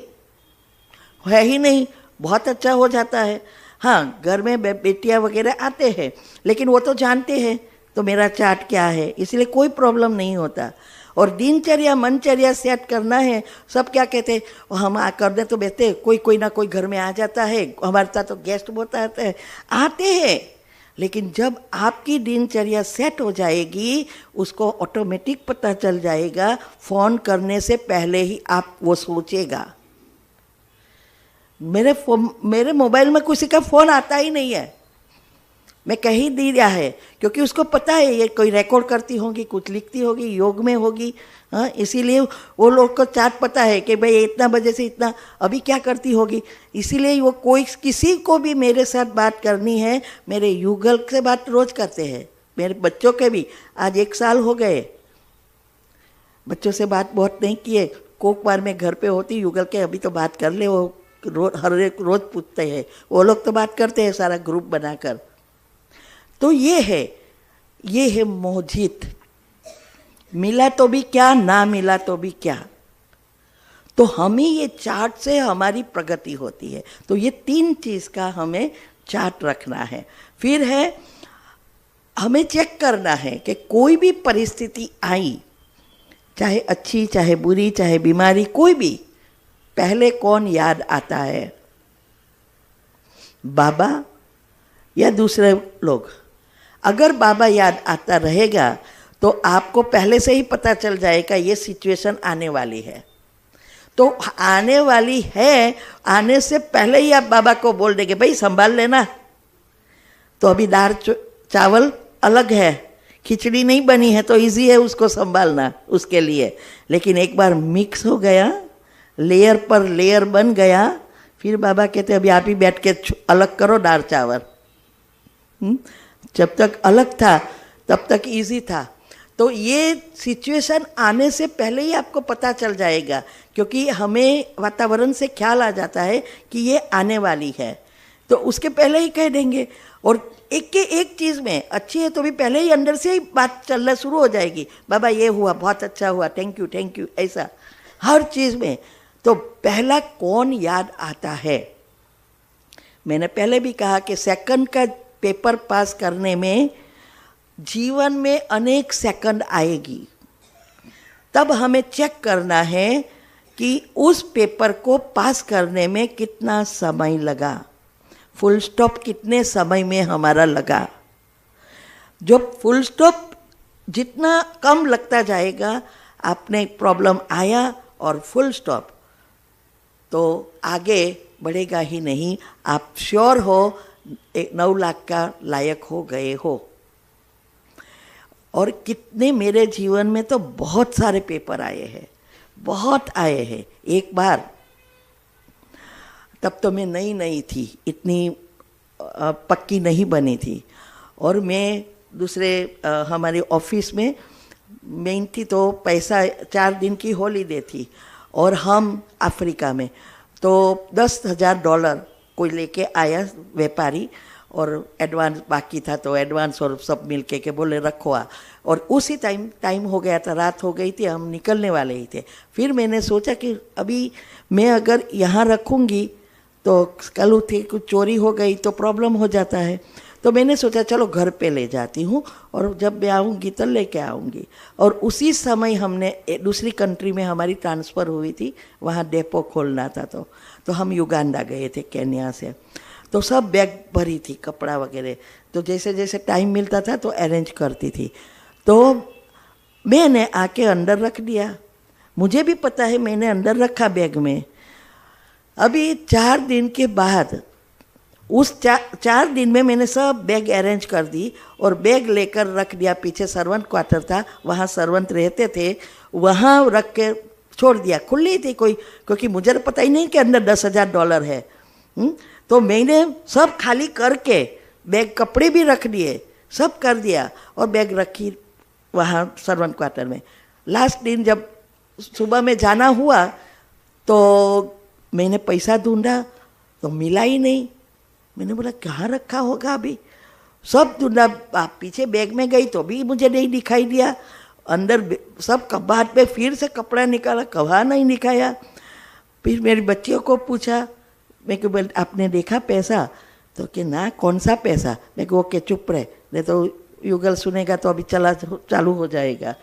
है ही नहीं, बहुत अच्छा हो जाता है। हाँ, घर में बेटियां वगैरह आते हैं, लेकिन वो तो जानते हैं तो मेरा चार्ट क्या है, इसलिए कोई प्रॉब्लम नहीं होता। और दिनचर्या मनचर्या सेट करना है। सब क्या कहते हैं, हम कर दें तो बेहतर, कोई ना कोई घर में आ जाता है, हमारे साथ तो गेस्ट बहुत आते हैं, लेकिन जब आपकी दिनचर्या सेट हो जाएगी, उसको ऑटोमेटिक पता चल जाएगा, फ़ोन करने से पहले ही आप वो सोचेगा। मेरे मोबाइल में किसी का फ़ोन आता ही नहीं है, मैं कहीं दिया है, क्योंकि उसको पता है ये कोई रिकॉर्ड करती होगी, कुछ लिखती होगी, योग में होगी। हाँ, इसीलिए वो लोग को चार्ट पता है कि भाई इतना बजे से इतना अभी क्या करती होगी, इसीलिए वो कोई किसी को भी मेरे साथ बात करनी है, मेरे युगल से बात रोज़ करते हैं। मेरे बच्चों के भी आज 1 साल हो गए, बच्चों से बात बहुत नहीं किए, कोक बार में घर पे होती युगल के, अभी तो बात कर ले, वो हर एक रोज़ पूछते हैं, वो लोग तो बात करते हैं सारा ग्रुप बनाकर। तो ये है मोहजीत, मिला तो भी क्या, ना मिला तो भी क्या। तो हमें ये चार्ट से हमारी प्रगति होती है। तो ये 3 चीज़ का हमें चार्ट रखना है। फिर है हमें चेक करना है कि कोई भी परिस्थिति आई, चाहे अच्छी चाहे बुरी चाहे बीमारी, कोई भी, पहले कौन याद आता है, बाबा या दूसरे लोग। अगर बाबा याद आता रहेगा तो आपको पहले से ही पता चल जाएगा ये सिचुएशन आने वाली है। तो आने वाली है, आने से पहले ही आप बाबा को बोल देंगे भाई संभाल लेना। तो अभी दाल चावल अलग है, खिचड़ी नहीं बनी है, तो इजी है उसको संभालना उसके लिए। लेकिन एक बार मिक्स हो गया, लेयर पर लेयर बन गया, फिर बाबा कहते अभी आप ही बैठ के अलग करो दाल चावल। जब तक अलग था तब तक इजी था। तो ये सिचुएशन आने से पहले ही आपको पता चल जाएगा, क्योंकि हमें वातावरण से ख्याल आ जाता है कि ये आने वाली है, तो उसके पहले ही कह देंगे। और एक के एक चीज़ में अच्छी है तो भी पहले ही अंदर से ही बात चलना शुरू हो जाएगी, बाबा ये हुआ, बहुत अच्छा हुआ, थैंक यू, ऐसा हर चीज़ में। तो पहला कौन याद आता है। मैंने पहले भी कहा कि सेकंड का पेपर पास करने में जीवन में अनेक सेकंड आएगी, तब हमें चेक करना है कि उस पेपर को पास करने में कितना समय लगा, फुल स्टॉप कितने समय में हमारा लगा। जो फुल स्टॉप जितना कम लगता जाएगा, आपने प्रॉब्लम आया और फुल स्टॉप, तो आगे बढ़ेगा ही नहीं। आप श्योर हो 9 लाख का लायक हो गए हो। और कितने मेरे जीवन में तो बहुत सारे पेपर आए हैं, बहुत आए हैं। एक बार, तब तो मैं नई नई थी, इतनी पक्की नहीं बनी थी, और मैं दूसरे हमारे ऑफिस में मेन थी, तो पैसा 4 दिन की हॉलीडे थी और हम अफ्रीका में, तो $10,000 कोई लेके आया व्यापारी, और एडवांस बाकी था, तो एडवांस और सब मिल के बोले रखो आ। और उसी टाइम हो गया था, रात हो गई थी, हम निकलने वाले ही थे। फिर मैंने सोचा कि अभी मैं अगर यहाँ रखूँगी तो कल उठी कुछ चोरी हो गई तो प्रॉब्लम हो जाता है। तो मैंने सोचा चलो घर पे ले जाती हूँ, और जब मैं आऊँगी तो लेके आऊँगी। और उसी समय हमने दूसरी कंट्री में हमारी ट्रांसफ़र हुई थी, वहाँ डेपो खोलना था, तो हम युगांडा गए थे केन्या से। तो सब बैग भरी थी, कपड़ा वगैरह, तो जैसे जैसे टाइम मिलता था तो अरेंज करती थी। तो मैंने आके अंदर रख दिया, मुझे भी पता है मैंने अंदर रखा बैग में। अभी 4 दिन के बाद, उस 4 दिन में मैंने सब बैग अरेंज कर दी और बैग लेकर रख दिया। पीछे सर्वेंट क्वार्टर था, वहाँ सर्वेंट रहते थे, वहाँ रख के छोड़ दिया। खुली थी कोई, क्योंकि मुझे तो पता ही नहीं कि अंदर $10,000 है। तो मैंने सब खाली करके बैग, कपड़े भी रख दिए, सब कर दिया और बैग रखी वहाँ सर्वेंट क्वार्टर में। लास्ट दिन जब सुबह में जाना हुआ तो मैंने पैसा ढूंढा तो मिला ही नहीं। मैंने बोला कहाँ रखा होगा अभी, सब ढूंढा, पीछे बैग में गई तो भी मुझे नहीं दिखाई दिया, अंदर सब कबाड़ पे फिर से कपड़ा निकाला, कहाँ नहीं दिखाया। फिर मेरी बच्चियों को पूछा, मैं को बोल आपने देखा पैसा, तो कि ना कौन सा पैसा। मैं को ओके चुप रहे, नहीं तो युगल सुनेगा तो अभी चालू हो जाएगा।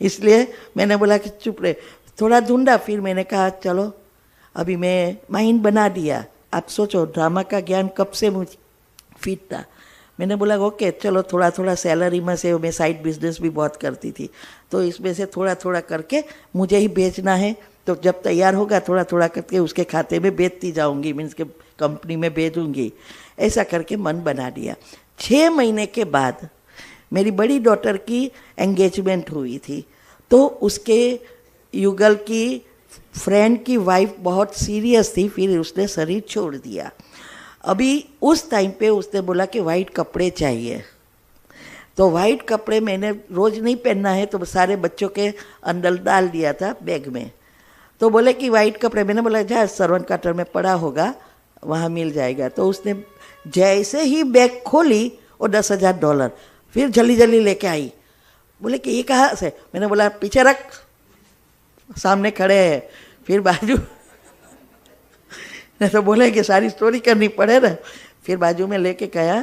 इसलिए मैंने बोला कि चुप रहे। थोड़ा ढूंढा, फिर मैंने कहा चलो अभी मैं माइंड बना दिया। आप सोचो ड्रामा का ज्ञान कब से मुझे फिट था। मैंने बोला ओके चलो, थोड़ा थोड़ा सैलरी में से, मैं साइड बिजनेस भी बहुत करती थी, तो इसमें से थोड़ा थोड़ा करके मुझे ही बेचना है, तो जब तैयार होगा थोड़ा थोड़ा करके उसके खाते में बेचती जाऊंगी, मीन्स के कंपनी में भेजूंगी। ऐसा करके मन बना दिया। 6 महीने के बाद मेरी बड़ी डॉटर की एंगेजमेंट हुई थी, तो उसके युगल की फ्रेंड की वाइफ बहुत सीरियस थी, फिर उसने शरीर छोड़ दिया। अभी उस टाइम पे उसने बोला कि वाइट कपड़े चाहिए, तो वाइट कपड़े मैंने रोज़ नहीं पहनना है, तो सारे बच्चों के अंदर डाल दिया था बैग में। तो बोले कि वाइट कपड़े, मैंने बोला जा सर्वेंट क्वार्टर में पड़ा होगा, वहाँ मिल जाएगा। तो उसने जैसे ही बैग खोली और $10,000 फिर जल्दी जल्दी लेके आई। बोले कि ये कहाँ से, मैंने बोला पीछे रख, सामने खड़े हैं। फिर बाजू नहीं तो बोले कि सारी स्टोरी करनी पड़े ना। फिर बाजू में लेके कहा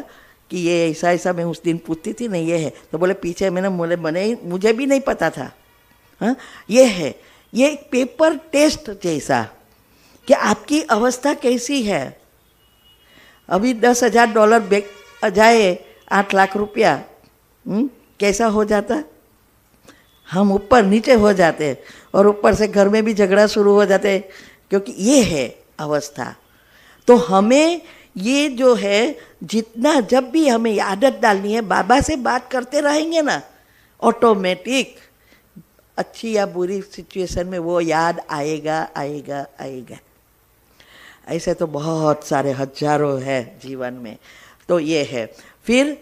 कि ये ऐसा ऐसा मैं उस दिन पूछती थी नहीं ये है, तो बोले पीछे। मैंने बोले मुझे भी नहीं पता था, हाँ ये है। ये एक पेपर टेस्ट जैसा कि आपकी अवस्था कैसी है। अभी $10,000 बैग जाए, 8 लाख रुपया, कैसा हो जाता, हम ऊपर नीचे हो जाते, और ऊपर से घर में भी झगड़ा शुरू हो जाते, क्योंकि ये है अवस्था। तो हमें ये जो है, जितना जब भी हमें आदत डालनी है, बाबा से बात करते रहेंगे ना, ऑटोमेटिक अच्छी या बुरी सिचुएशन में वो याद आएगा आएगा आएगा। ऐसे तो बहुत सारे हजारों है जीवन में। तो ये है। फिर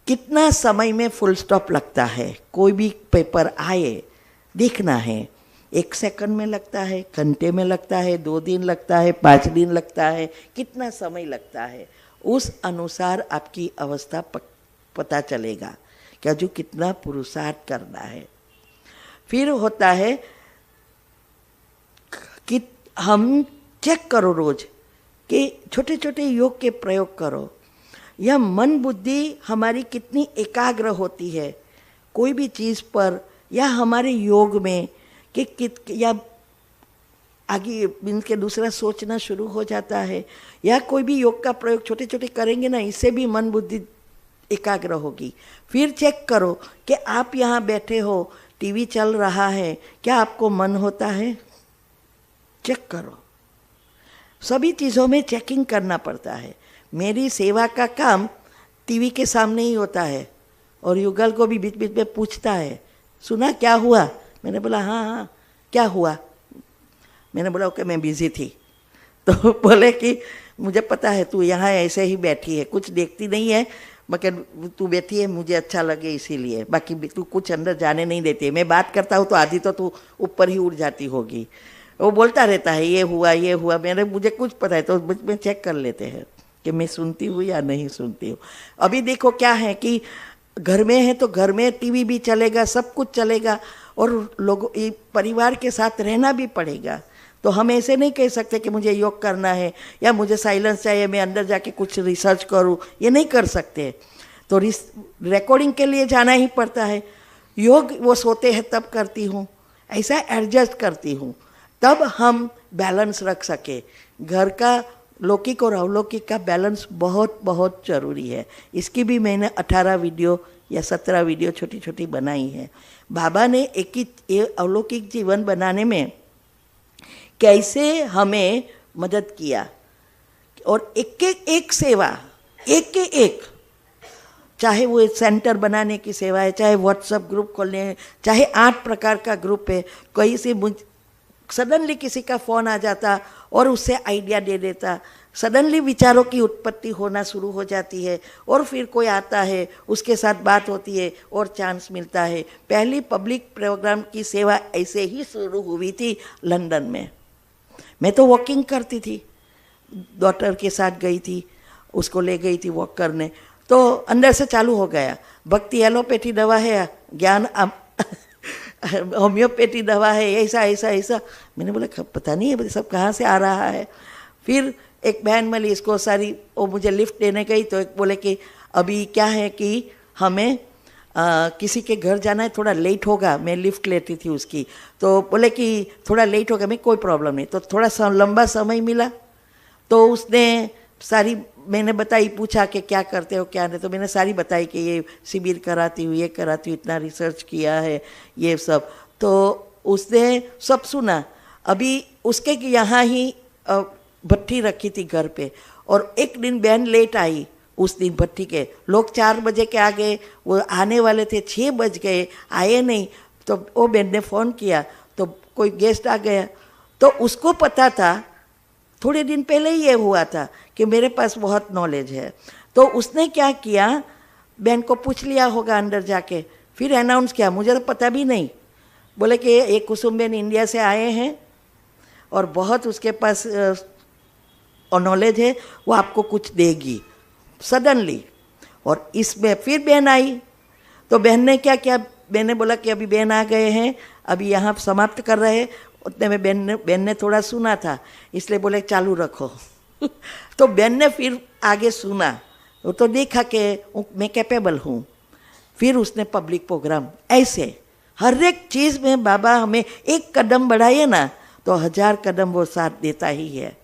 कितना समय में फुल स्टॉप लगता है, कोई भी पेपर आए देखना है, 1 सेकंड में लगता है, घंटे में लगता है, 2 दिन लगता है, 5 दिन लगता है, कितना समय लगता है, उस अनुसार आपकी अवस्था पता चलेगा क्या जो कितना पुरुषार्थ करना है। फिर होता है कि हम चेक करो रोज कि छोटे छोटे योग के प्रयोग करो, या मन बुद्धि हमारी कितनी एकाग्र होती है कोई भी चीज़ पर, या हमारे योग में कि या आगे मीन्स के दूसरा सोचना शुरू हो जाता है, या कोई भी योग का प्रयोग छोटे छोटे करेंगे ना, इससे भी मन बुद्धि एकाग्र होगी। फिर चेक करो कि आप यहाँ बैठे हो, टीवी चल रहा है, क्या आपको मन होता है, चेक करो। सभी चीज़ों में चेकिंग करना पड़ता है। मेरी सेवा का काम टीवी के सामने ही होता है, और युगल को भी बीच बीच में पूछता है, सुना क्या हुआ? मैंने बोला हाँ हाँ क्या हुआ? मैंने बोला ओके मैं बिजी थी। तो बोले कि मुझे पता है तू यहाँ ऐसे ही बैठी है, कुछ देखती नहीं है, मगर तू बैठी है मुझे अच्छा लगे इसीलिए, बाकी तू कुछ अंदर जाने नहीं देती। मैं बात करता हूँ तो आधी तो तू ऊपर ही उड़ जाती होगी। वो बोलता रहता है ये हुआ, मुझे कुछ पता है तो में चेक कर लेते हैं कि मैं सुनती हूँ या नहीं सुनती हूँ। अभी देखो क्या है कि घर में है तो घर में टीवी भी चलेगा, सब कुछ चलेगा, और लोगों परिवार के साथ रहना भी पड़ेगा। तो हम ऐसे नहीं कह सकते कि मुझे योग करना है या मुझे साइलेंस चाहिए, मैं अंदर जाके कुछ रिसर्च करूं, ये नहीं कर सकते। तो रिकॉर्डिंग के लिए जाना ही पड़ता है। योग वो सोते हैं तब करती हूँ, ऐसा एडजस्ट करती हूँ, तब हम बैलेंस रख सके। घर का लौकिक और अलौकिक का बैलेंस बहुत बहुत ज़रूरी है। इसकी भी मैंने 18 वीडियो या 17 वीडियो छोटी छोटी बनाई है। बाबा ने एक ही अलौकिक जीवन बनाने में कैसे हमें मदद किया, और एक सेवा, एक चाहे वो सेंटर बनाने की सेवा है, चाहे व्हाट्सएप ग्रुप खोलने, चाहे 8 प्रकार का ग्रुप है, कहीं से सडनली किसी का फ़ोन आ जाता और उससे आइडिया दे देता, सडनली विचारों की उत्पत्ति होना शुरू हो जाती है, और फिर कोई आता है उसके साथ बात होती है और चांस मिलता है। पहली पब्लिक प्रोग्राम की सेवा ऐसे ही शुरू हुई थी लंदन में। मैं तो वॉकिंग करती थी, डॉटर के साथ गई थी, उसको ले गई थी वॉक करने, तो अंदर से चालू हो गया, भक्ति एलोपैथी दवा है, ज्ञान होम्योपैथी दवा है, ऐसा ऐसा ऐसा। मैंने बोला पता नहीं है सब कहाँ से आ रहा है। फिर एक बहन मिली, इसको सारी वो मुझे लिफ्ट देने गई, तो एक बोले कि अभी क्या है कि हमें किसी के घर जाना है, थोड़ा लेट होगा। मैं लिफ्ट लेती थी उसकी, तो बोले कि थोड़ा लेट होगा। मैं कोई प्रॉब्लम नहीं, तो थोड़ा लंबा समय मिला, तो उसने सारी मैंने बताई, पूछा कि क्या करते हो क्या नहीं, तो मैंने सारी बताई कि ये शिविर कराती हूँ, ये कराती हूँ, इतना रिसर्च किया है, ये सब। तो उसने सब सुना। अभी उसके यहाँ ही भट्ठी रखी थी घर पे, और एक दिन बहन लेट आई। उस दिन भट्ठी के लोग 4 बजे के आ गए, वो आने वाले थे 6 बज गए, आए नहीं। तो वो बहन ने फ़ोन किया तो कोई गेस्ट आ गया, तो उसको पता था, थोड़े दिन पहले ही ये हुआ था कि मेरे पास बहुत नॉलेज है। तो उसने क्या किया, बहन को पूछ लिया होगा अंदर जाके, फिर अनाउंस किया, मुझे तो पता भी नहीं। बोले कि एक कुसुम बहन इंडिया से आए हैं और बहुत उसके पास नॉलेज है, वो आपको कुछ देगी सडनली। और इसमें फिर बहन आई, तो बहन ने क्या किया, मैंने बोला कि अभी बहन आ गए हैं, अभी यहाँ समाप्त कर रहे हैं। उतने में बहन ने थोड़ा सुना था, इसलिए बोले चालू रखो। तो बहन ने फिर आगे सुना, वो तो देखा कि मैं कैपेबल हूँ। फिर उसने पब्लिक प्रोग्राम, ऐसे हर एक चीज़ में बाबा हमें एक कदम बढ़ाइए ना तो 1000 कदम वो साथ देता ही है।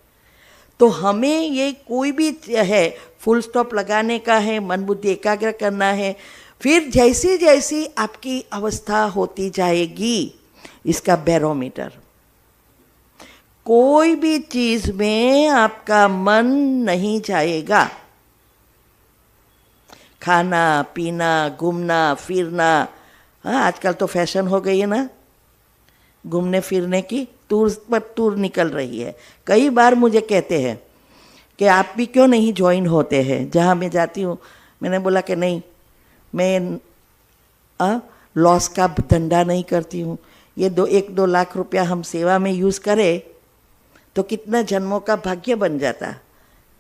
तो हमें ये कोई भी है फुल स्टॉप लगाने का है, मन बुद्धि एकाग्र करना है। फिर जैसी जैसी आपकी अवस्था होती जाएगी, इसका बैरोमीटर, कोई भी चीज में आपका मन नहीं जाएगा। खाना पीना, घूमना फिरना, हाँ आजकल तो फैशन हो गई है ना घूमने फिरने की, टूर पर टूर निकल रही है। कई बार मुझे कहते हैं कि आप भी क्यों नहीं ज्वाइन होते हैं जहाँ मैं जाती हूँ। मैंने बोला कि नहीं, मैं लॉस का धंधा नहीं करती हूँ। ये 1-2 लाख रुपया हम सेवा में यूज़ करें तो कितना जन्मों का भाग्य बन जाता।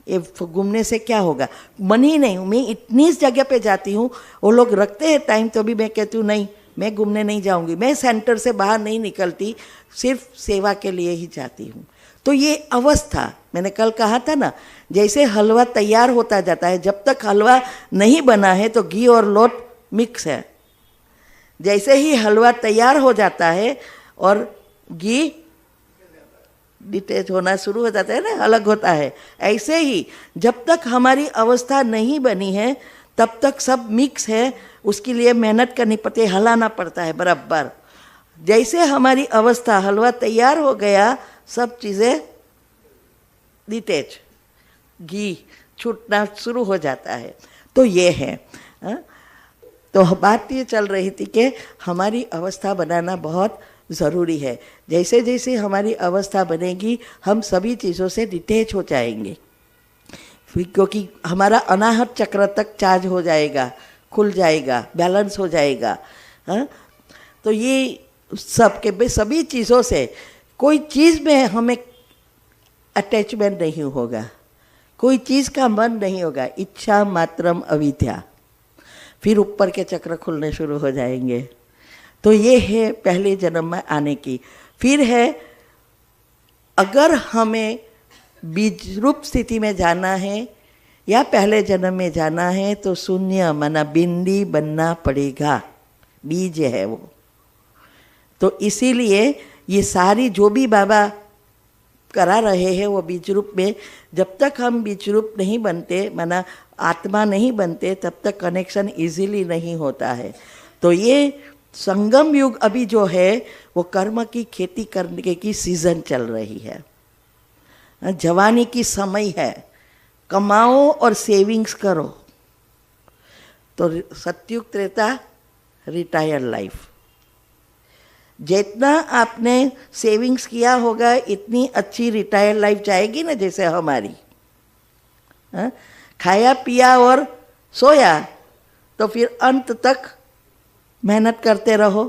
ये घूमने से क्या होगा, मन ही नहीं। मैं इतनी जगह पे जाती हूँ, वो लोग रखते हैं टाइम, तो भी मैं कहती हूँ नहीं, मैं घूमने नहीं जाऊँगी। मैं सेंटर से बाहर नहीं निकलती, सिर्फ सेवा के लिए ही जाती हूँ। तो ये अवस्था मैंने कल कहा था ना, जैसे हलवा तैयार होता जाता है, जब तक हलवा नहीं बना है तो घी और लोट मिक्स है। जैसे ही हलवा तैयार हो जाता है और घी डिटेच होना शुरू हो जाता है ना, अलग होता है, ऐसे ही जब तक हमारी अवस्था नहीं बनी है तब तक सब मिक्स है। उसके लिए मेहनत करनी पड़ती है, हलाना पड़ता है बराबर। जैसे हमारी अवस्था, हलवा तैयार हो गया, सब चीज़ें डिटेच, घी छूटना शुरू हो जाता है। तो ये है तो बात ये चल रही थी कि हमारी अवस्था बनाना बहुत ज़रूरी है। जैसे जैसे हमारी अवस्था बनेगी हम सभी चीज़ों से डिटैच हो जाएंगे, क्योंकि हमारा अनाहत चक्र तक चार्ज हो जाएगा, खुल जाएगा, बैलेंस हो जाएगा। हाँ, तो ये सब के सभी चीज़ों से कोई चीज़ में हमें अटैचमेंट नहीं होगा, कोई चीज़ का मन नहीं होगा, इच्छा मात्रम अविद्या। फिर ऊपर के चक्र खुलने शुरू हो जाएंगे। तो ये है पहले जन्म में आने की। फिर है अगर हमें बीज रूप स्थिति में जाना है या पहले जन्म में जाना है तो शून्य माना बिंदी बनना पड़ेगा, बीज है वो। तो इसीलिए ये सारी जो भी बाबा करा रहे हैं वो बीज रूप में, जब तक हम बीज रूप नहीं बनते माना आत्मा नहीं बनते तब तक कनेक्शन इजीली नहीं होता है। तो ये संगम युग अभी जो है वो कर्म की खेती करने की सीजन चल रही है, जवानी की समय है, कमाओ और सेविंग्स करो। तो सतयुग त्रेता रिटायर लाइफ, जितना आपने सेविंग्स किया होगा इतनी अच्छी रिटायर लाइफ जाएगी ना, जैसे हमारी। खाया पिया और सोया तो फिर अंत तक मेहनत करते रहो।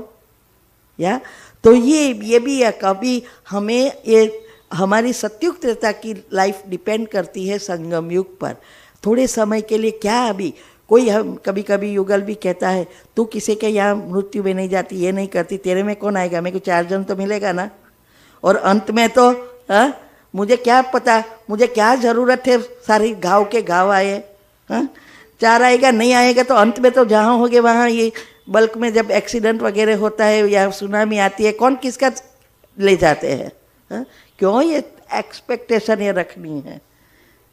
या तो ये भी है, कभी हमें ये हमारी सतयुग त्रेता की लाइफ डिपेंड करती है संगम युग पर। थोड़े समय के लिए क्या, अभी कोई हम कभी कभी युगल भी कहता है तू किसी के यहाँ मृत्यु में नहीं जाती, ये नहीं करती, तेरे में कौन आएगा, मेरे को 4 जन तो मिलेगा ना। और अंत में तो मुझे क्या पता, मुझे क्या ज़रूरत है सारी घाव के घाव आए। 4 आएगा नहीं आएगा तो अंत में तो जहाँ होगे वहाँ, ये बल्क में जब एक्सीडेंट वगैरह होता है या सुनामी आती है कौन किसका ले जाते हैं। क्यों ये एक्सपेक्टेशन ये रखनी है।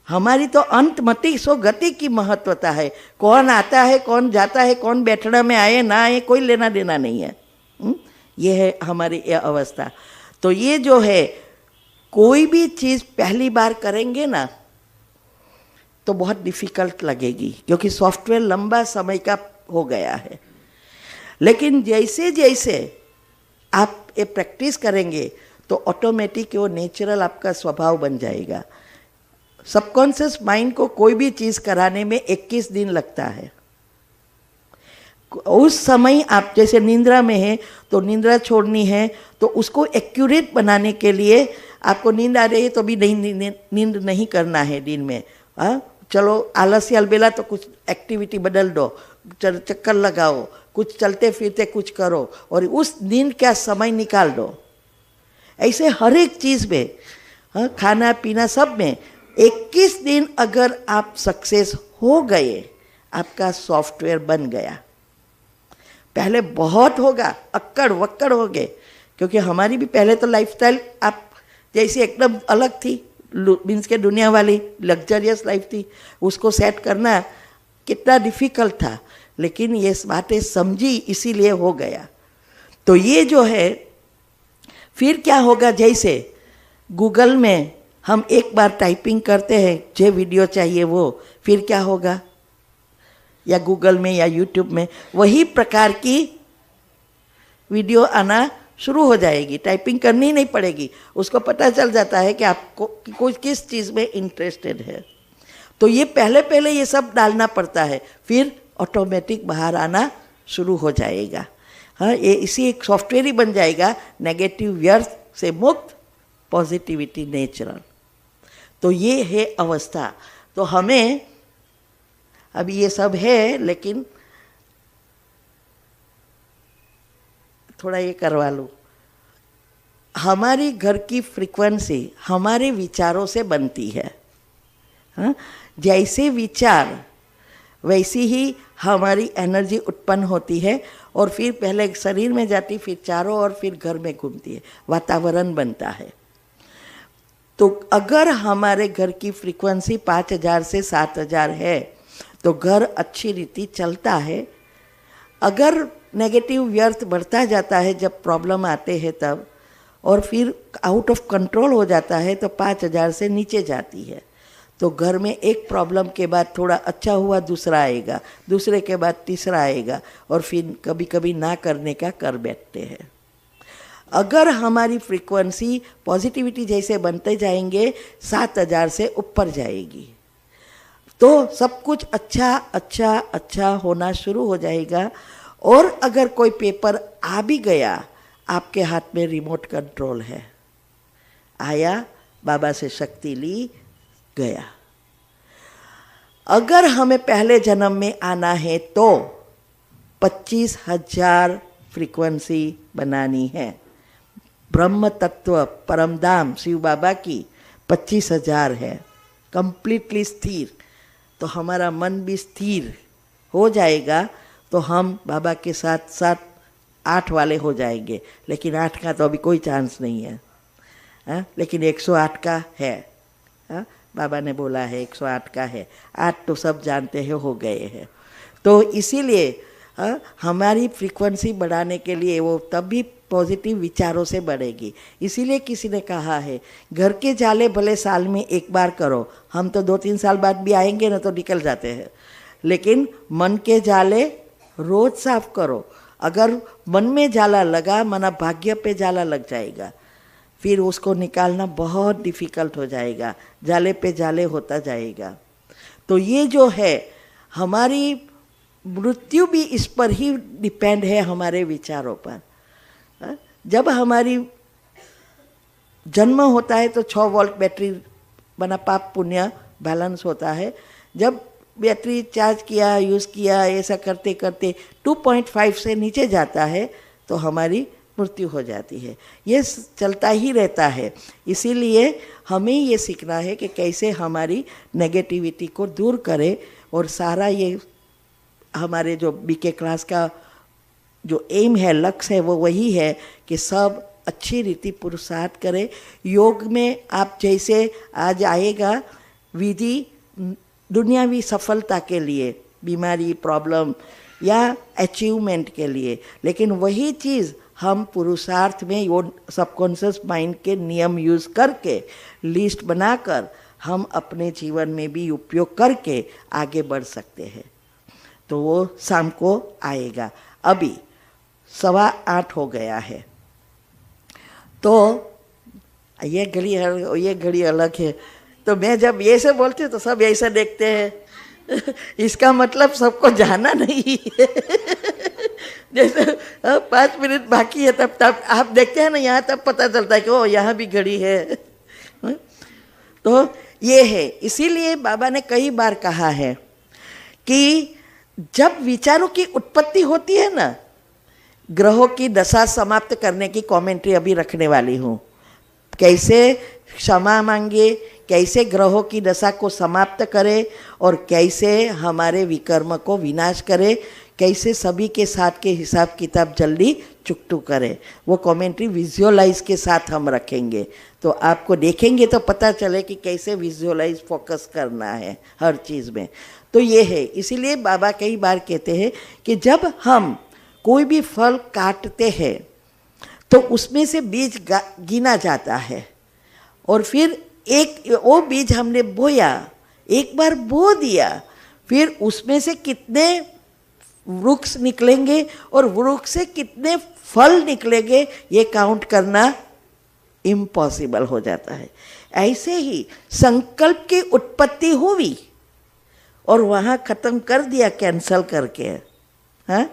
हमारी तो अंतमति सो गति की महत्वता है। कौन आता है कौन जाता है, कौन बैठना में आए ना आए, कोई लेना देना नहीं है। ये है हमारी ये अवस्था। तो ये जो है कोई भी चीज़ पहली बार करेंगे ना तो बहुत डिफ़िकल्ट लगेगी, क्योंकि सॉफ्टवेयर लंबा समय का हो गया है। लेकिन जैसे जैसे आप ये प्रैक्टिस करेंगे तो ऑटोमेटिक वो नेचुरल आपका स्वभाव बन जाएगा। सबकॉन्शियस माइंड को कोई भी चीज़ कराने में 21 दिन लगता है। उस समय आप जैसे निंद्रा में है तो निंद्रा छोड़नी है, तो उसको एक्यूरेट बनाने के लिए आपको नींद आ रही है तो भी नींद नहीं करना है दिन में। चलो आलस्य अलबेला तो कुछ एक्टिविटी बदल दो, चक्कर लगाओ, कुछ चलते फिरते कुछ करो और उस नींद का समय निकाल दो। ऐसे हर एक चीज़ में, खाना पीना सब में 21 दिन अगर आप सक्सेस हो गए, आपका सॉफ्टवेयर बन गया। पहले बहुत होगा, अक्कड़ वक्कड़ हो गए, क्योंकि हमारी भी पहले तो लाइफस्टाइल आप जैसी एकदम अलग थी, मीन्स के दुनिया वाली लग्जरियस लाइफ थी। उसको सेट करना कितना डिफ़िकल्ट था, लेकिन ये बातें समझी इसीलिए हो गया। तो ये जो है फिर क्या होगा, जैसे गूगल में हम एक बार टाइपिंग करते हैं जो वीडियो चाहिए वो, फिर क्या होगा, या गूगल में या यूट्यूब में वही प्रकार की वीडियो आना शुरू हो जाएगी। टाइपिंग करनी ही नहीं पड़ेगी, उसको पता चल जाता है कि आपको कोई किस चीज़ में इंटरेस्टेड है। तो ये पहले ये सब डालना पड़ता है, फिर ऑटोमेटिक बाहर आना शुरू हो जाएगा। हाँ, ये इसी एक सॉफ्टवेयर ही बन जाएगा, नेगेटिव व्यर्थ से मुक्त, पॉजिटिविटी नेचुरल। तो ये है अवस्था। तो हमें अभी ये सब है, लेकिन थोड़ा ये करवा लूँ। हमारी घर की फ्रीक्वेंसी हमारे विचारों से बनती है। हाँ, जैसे विचार वैसी ही हमारी एनर्जी उत्पन्न होती है और फिर पहले शरीर में जाती, फिर चारों और फिर घर में घूमती है, वातावरण बनता है। तो अगर हमारे घर की फ्रीक्वेंसी 5000 से 7000 है तो घर अच्छी रीति चलता है। अगर नेगेटिव व्यर्थ बढ़ता जाता है जब प्रॉब्लम आते हैं तब, और फिर आउट ऑफ कंट्रोल हो जाता है तो 5000 से नीचे जाती है। तो घर में एक प्रॉब्लम के बाद थोड़ा अच्छा हुआ दूसरा आएगा, दूसरे के बाद तीसरा आएगा, और फिर कभी कभी ना करने का कर बैठते हैं। अगर हमारी फ्रीक्वेंसी पॉजिटिविटी जैसे बनते जाएंगे 7000 से ऊपर जाएगी, तो सब कुछ अच्छा अच्छा अच्छा होना शुरू हो जाएगा। और अगर कोई पेपर आ भी गया, आपके हाथ में रिमोट कंट्रोल है, आया, बाबा से शक्ति ली, गया। अगर हमें पहले जन्म में आना है तो 25,000 फ्रीक्वेंसी बनानी है। ब्रह्म तत्व परमधाम शिव बाबा की 25,000 है, कंप्लीटली स्थिर। तो हमारा मन भी स्थिर हो जाएगा, तो हम बाबा के साथ साथ 8 वाले हो जाएंगे। लेकिन 8 का तो अभी कोई चांस नहीं है, लेकिन 108 का है। बाबा ने बोला है 108 का है, 8 तो सब जानते हैं हो गए हैं। तो इसीलिए हमारी फ्रीक्वेंसी बढ़ाने के लिए वो तब भी पॉजिटिव विचारों से बढ़ेगी। इसीलिए किसी ने कहा है घर के जाले भले साल में एक बार करो, हम तो 2-3 साल बाद भी आएंगे ना तो निकल जाते हैं, लेकिन मन के जाले रोज साफ करो। अगर मन में जाला लगा, माना भाग्य पे जाला लग जाएगा, फिर उसको निकालना बहुत डिफ़िकल्ट हो जाएगा, जाले पे जाले होता जाएगा। तो ये जो है हमारी मृत्यु भी इस पर ही डिपेंड है, हमारे विचारों पर। जब हमारी जन्म होता है तो 6 वोल्ट बैटरी बना पाप पुण्य बैलेंस होता है। जब बैटरी चार्ज किया, यूज़ किया, ऐसा करते करते 2.5 से नीचे जाता है तो हमारी मृत्यु हो जाती है। ये चलता ही रहता है। इसीलिए हमें ये सीखना है कि कैसे हमारी नेगेटिविटी को दूर करें। और सारा ये हमारे जो बीके क्लास का जो एम है, लक्ष्य है, वो वही है कि सब अच्छी रीति पुरुषार्थ करें। योग में आप जैसे आज आएगा विधि दुनियावी सफलता के लिए, बीमारी, प्रॉब्लम या अचीवमेंट के लिए, लेकिन वही चीज़ हम पुरुषार्थ में वो सबकॉन्शियस माइंड के नियम यूज़ करके, लिस्ट बनाकर हम अपने जीवन में भी उपयोग करके आगे बढ़ सकते हैं। तो वो शाम को आएगा। अभी 8:15 हो गया है, तो ये घड़ी अलग है। तो मैं जब ये से बोलती हूँ तो सब ऐसा देखते हैं इसका मतलब सबको जाना नहीं है जैसे 5 मिनट बाकी है तब आप देखते हैं ना यहाँ, तब पता चलता है कि ओ यहाँ भी घड़ी है। तो ये है, इसीलिए बाबा ने कई बार कहा है कि जब विचारों की उत्पत्ति होती है ना, ग्रहों की दशा समाप्त करने की कमेंट्री अभी रखने वाली हूँ। कैसे क्षमा मांगे, कैसे ग्रहों की दशा को समाप्त करे और कैसे हमारे विकर्म को विनाश करे, कैसे सभी के साथ के हिसाब किताब जल्दी चुकतू करे। वो कमेंट्री विजुअलाइज के साथ हम रखेंगे, तो आपको देखेंगे तो पता चले कि कैसे विजुअलाइज फोकस करना है हर चीज़ में। तो ये है, इसीलिए बाबा कई बार कहते हैं कि जब हम कोई भी फल काटते हैं तो उसमें से बीज गिना जाता है, और फिर एक वो बीज हमने बोया, एक बार बो दिया, फिर उसमें से कितने वृक्ष निकलेंगे और वृक्ष से कितने फल निकलेंगे ये काउंट करना इम्पॉसिबल हो जाता है। ऐसे ही संकल्प की उत्पत्ति हुई और वहाँ ख़त्म कर दिया कैंसल करके, हाँ,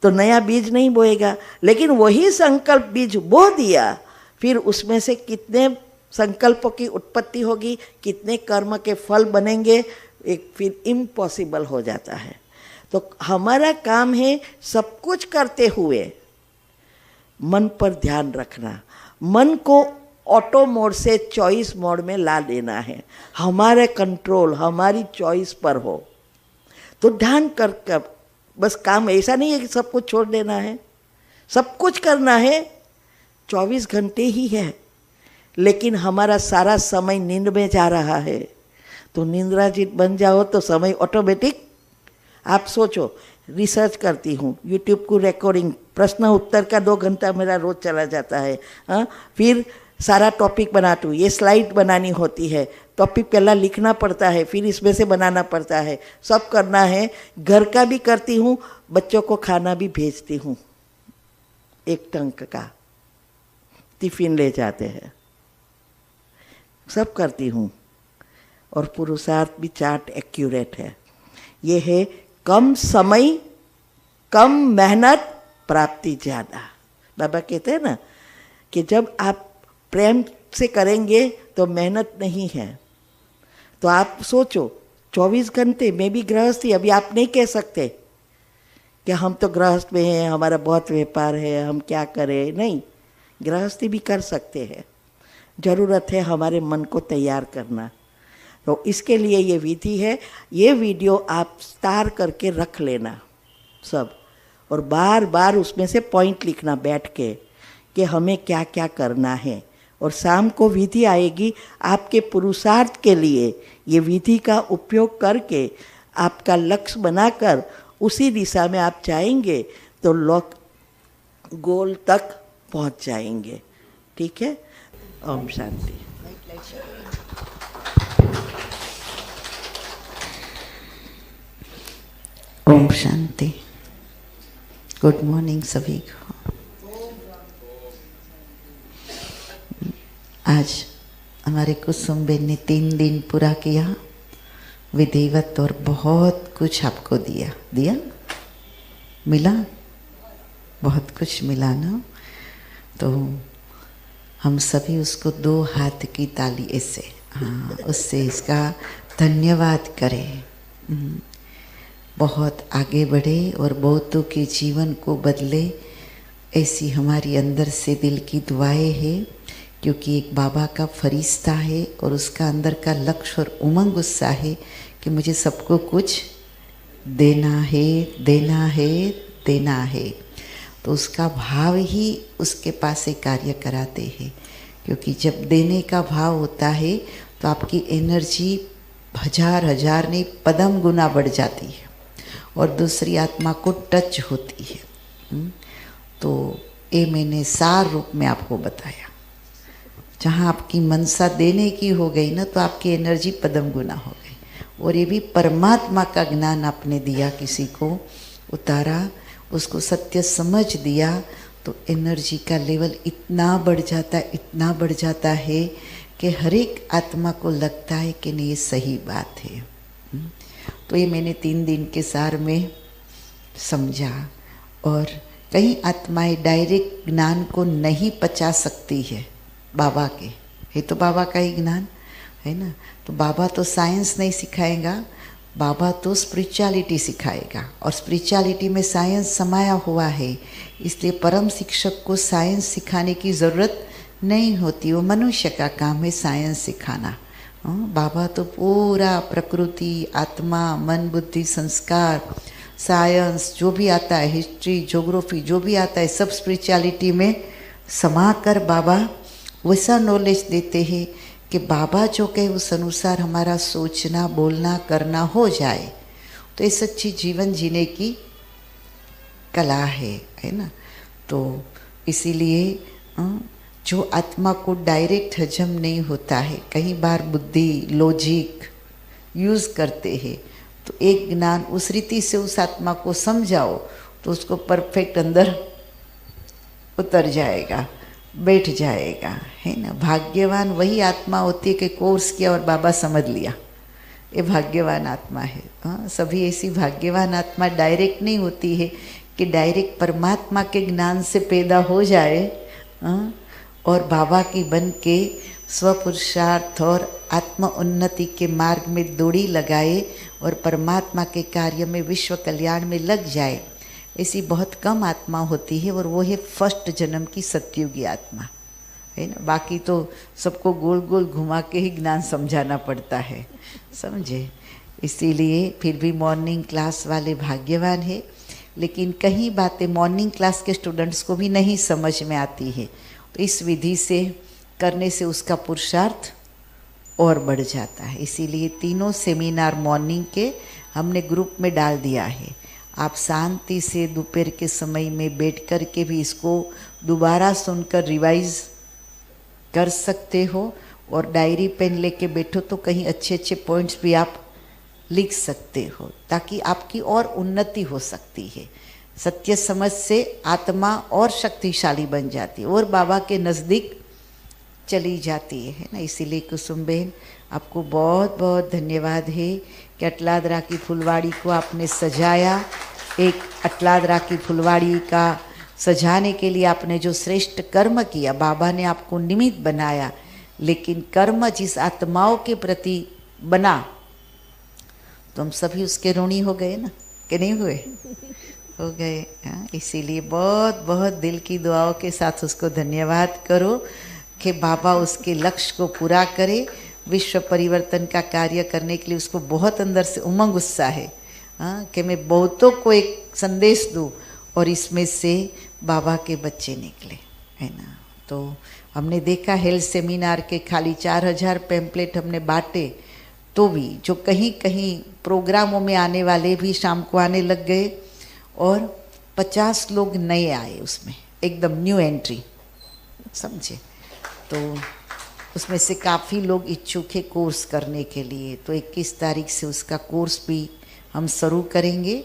तो नया बीज नहीं बोएगा। लेकिन वही संकल्प बीज बो दिया, फिर उसमें से कितने संकल्पों की उत्पत्ति होगी, कितने कर्म के फल बनेंगे, एक फिर इम्पॉसिबल हो जाता है। तो हमारा काम है सब कुछ करते हुए मन पर ध्यान रखना, मन को ऑटो मोड से चॉइस मोड में ला देना है। हमारे कंट्रोल हमारी चॉइस पर हो, तो ध्यान कर बस काम ऐसा नहीं है कि सब कुछ छोड़ देना है, सब कुछ करना है। 24 घंटे ही है, लेकिन हमारा सारा समय नींद में जा रहा है। तो निंद्राजीत बन जाओ तो समय ऑटोमेटिक। आप सोचो, रिसर्च करती हूँ, यूट्यूब को रिकॉर्डिंग, प्रश्न उत्तर का 2 घंटा मेरा रोज चला जाता है। हाँ, फिर सारा टॉपिक बनाती हूँ, ये स्लाइड बनानी होती है, टॉपिक पहला लिखना पड़ता है, फिर इसमें से बनाना पड़ता है, सब करना है। घर का भी करती हूँ, बच्चों को खाना भी भेजती हूँ, 1 टंक का टिफिन ले जाते हैं, सब करती हूँ। और पुरुषार्थ भी चार्ट एक्यूरेट है। ये है कम समय कम मेहनत प्राप्ति ज़्यादा। बाबा कहते हैं ना कि जब आप प्रेम से करेंगे तो मेहनत नहीं है। तो आप सोचो 24 घंटे, मैं भी गृहस्थी, अभी आप नहीं कह सकते कि हम तो गृहस्थ में हैं, हमारा बहुत व्यापार है, हम क्या करें। नहीं, गृहस्थी भी कर सकते हैं। ज़रूरत है हमारे मन को तैयार करना। तो इसके लिए ये विधि है। ये वीडियो आप स्टार करके रख लेना सब, और बार बार उसमें से पॉइंट लिखना बैठ के कि हमें क्या क्या करना है। और शाम को विधि आएगी आपके पुरुषार्थ के लिए। ये विधि का उपयोग करके आपका लक्ष्य बनाकर उसी दिशा में आप जाएंगे तो गोल तक पहुंच जाएंगे। ठीक है। ओम शांति। ओम शांति। गुड मॉर्निंग सभी को। आज हमारे कुसुमबेन ने 3 दिन पूरा किया विधिवत, और बहुत कुछ आपको दिया मिला, बहुत कुछ मिला ना। तो हम सभी उसको 2 हाथ की ताली ऐसे, हाँ, उससे इसका धन्यवाद करें। बहुत आगे बढ़े और बहुतों के जीवन को बदले, ऐसी हमारी अंदर से दिल की दुआएं हैं। क्योंकि एक बाबा का फरिश्ता है और उसका अंदर का लक्ष्य और उमंग उत्साह है कि मुझे सबको कुछ देना है, देना है, देना है। तो उसका भाव ही उसके पास से कार्य कराते हैं। क्योंकि जब देने का भाव होता है तो आपकी एनर्जी हजार नहीं पदम गुना बढ़ जाती है और दूसरी आत्मा को टच होती है। तो ये मैंने सार रूप में आपको बताया। जहाँ आपकी मनसा देने की हो गई ना, तो आपकी एनर्जी पदम गुना हो गई। और ये भी परमात्मा का ज्ञान आपने दिया, किसी को उतारा, उसको सत्य समझ दिया, तो एनर्जी का लेवल इतना बढ़ जाता है, इतना बढ़ जाता है कि हर एक आत्मा को लगता है कि नहीं, ये सही बात है। तो ये मैंने 3 दिन के सार में समझा। और कई आत्माएं डायरेक्ट ज्ञान को नहीं पचा सकती है बाबा के, ये तो बाबा का ही ज्ञान है ना। तो बाबा तो साइंस नहीं सिखाएगा, बाबा तो स्पिरिचुअलिटी सिखाएगा, और स्पिरिचुअलिटी में साइंस समाया हुआ है। इसलिए परम शिक्षक को साइंस सिखाने की ज़रूरत नहीं होती, वो मनुष्य का काम है साइंस सिखाना। बाबा तो पूरा प्रकृति, आत्मा, मन, बुद्धि, संस्कार, साइंस जो भी आता है, हिस्ट्री, ज्योग्राफी जो भी आता है, सब स्पिरिचुअलिटी में समा कर बाबा वैसा नॉलेज देते हैं कि बाबा जो कहे उस अनुसार हमारा सोचना, बोलना, करना हो जाए। तो ये सच्ची जीवन जीने की कला है ना। तो इसीलिए जो आत्मा को डायरेक्ट हजम नहीं होता है, कई बार बुद्धि, लॉजिक यूज़ करते हैं, तो एक ज्ञान उस रीति से उस आत्मा को समझाओ तो उसको परफेक्ट अंदर उतर जाएगा, बैठ जाएगा, है ना। भाग्यवान वही आत्मा होती है कि कोर्स किया और बाबा समझ लिया, ये भाग्यवान आत्मा है। हाँ, सभी ऐसी भाग्यवान आत्मा डायरेक्ट नहीं होती है कि डायरेक्ट परमात्मा के ज्ञान से पैदा हो जाए, हाँ, और बाबा की बन के स्वपुरुषार्थ और आत्म उन्नति के मार्ग में दौड़ी लगाए और परमात्मा के कार्य में, विश्व कल्याण में लग जाए। ऐसी बहुत कम आत्मा होती है, और वो है फर्स्ट जन्म की सतयुगी आत्मा, है ना। बाकी तो सबको गोल गोल घुमा के ही ज्ञान समझाना पड़ता है, समझे। इसीलिए फिर भी मॉर्निंग क्लास वाले भाग्यवान है, लेकिन कई बातें मॉर्निंग क्लास के स्टूडेंट्स को भी नहीं समझ में आती है। तो इस विधि से करने से उसका पुरुषार्थ और बढ़ जाता है। इसीलिए 3 सेमिनार मॉर्निंग के हमने ग्रुप में डाल दिया है। आप शांति से दोपहर के समय में बैठ कर के भी इसको दोबारा सुनकर रिवाइज कर सकते हो, और डायरी पेन लेके बैठो तो कहीं अच्छे अच्छे पॉइंट्स भी आप लिख सकते हो, ताकि आपकी और उन्नति हो सकती है। सत्य समझ से आत्मा और शक्तिशाली बन जाती है और बाबा के नज़दीक चली जाती है ना। इसीलिए कुसुम बहन आपको बहुत बहुत धन्यवाद है कि अटलादरा की फुलवाड़ी को आपने सजाया। एक अटलादरा की फुलवाड़ी का सजाने के लिए आपने जो श्रेष्ठ कर्म किया, बाबा ने आपको निमित्त बनाया, लेकिन कर्म जिस आत्माओं के प्रति बना तो हम सभी उसके ऋणी हो गए ना, कि नहीं हुए? हो गए। हाँ, इसीलिए बहुत बहुत दिल की दुआओं के साथ उसको धन्यवाद करो कि बाबा उसके लक्ष्य को पूरा करे। विश्व परिवर्तन का कार्य करने के लिए उसको बहुत अंदर से उमंग उत्साह है, हाँ, कि मैं बहुतों को एक संदेश दूँ और इसमें से बाबा के बच्चे निकले, है ना। तो हमने देखा हेल्थ सेमिनार के खाली 4000 पैम्पलेट हमने बांटे, तो भी जो कहीं कहीं प्रोग्रामों में आने वाले भी शाम को आने लग गए और 50 लोग नए आए उसमें, एकदम न्यू एंट्री, समझे। तो उसमें से काफ़ी लोग इच्छुक है कोर्स करने के लिए। तो 21 तारीख से उसका कोर्स भी हम शुरू करेंगे।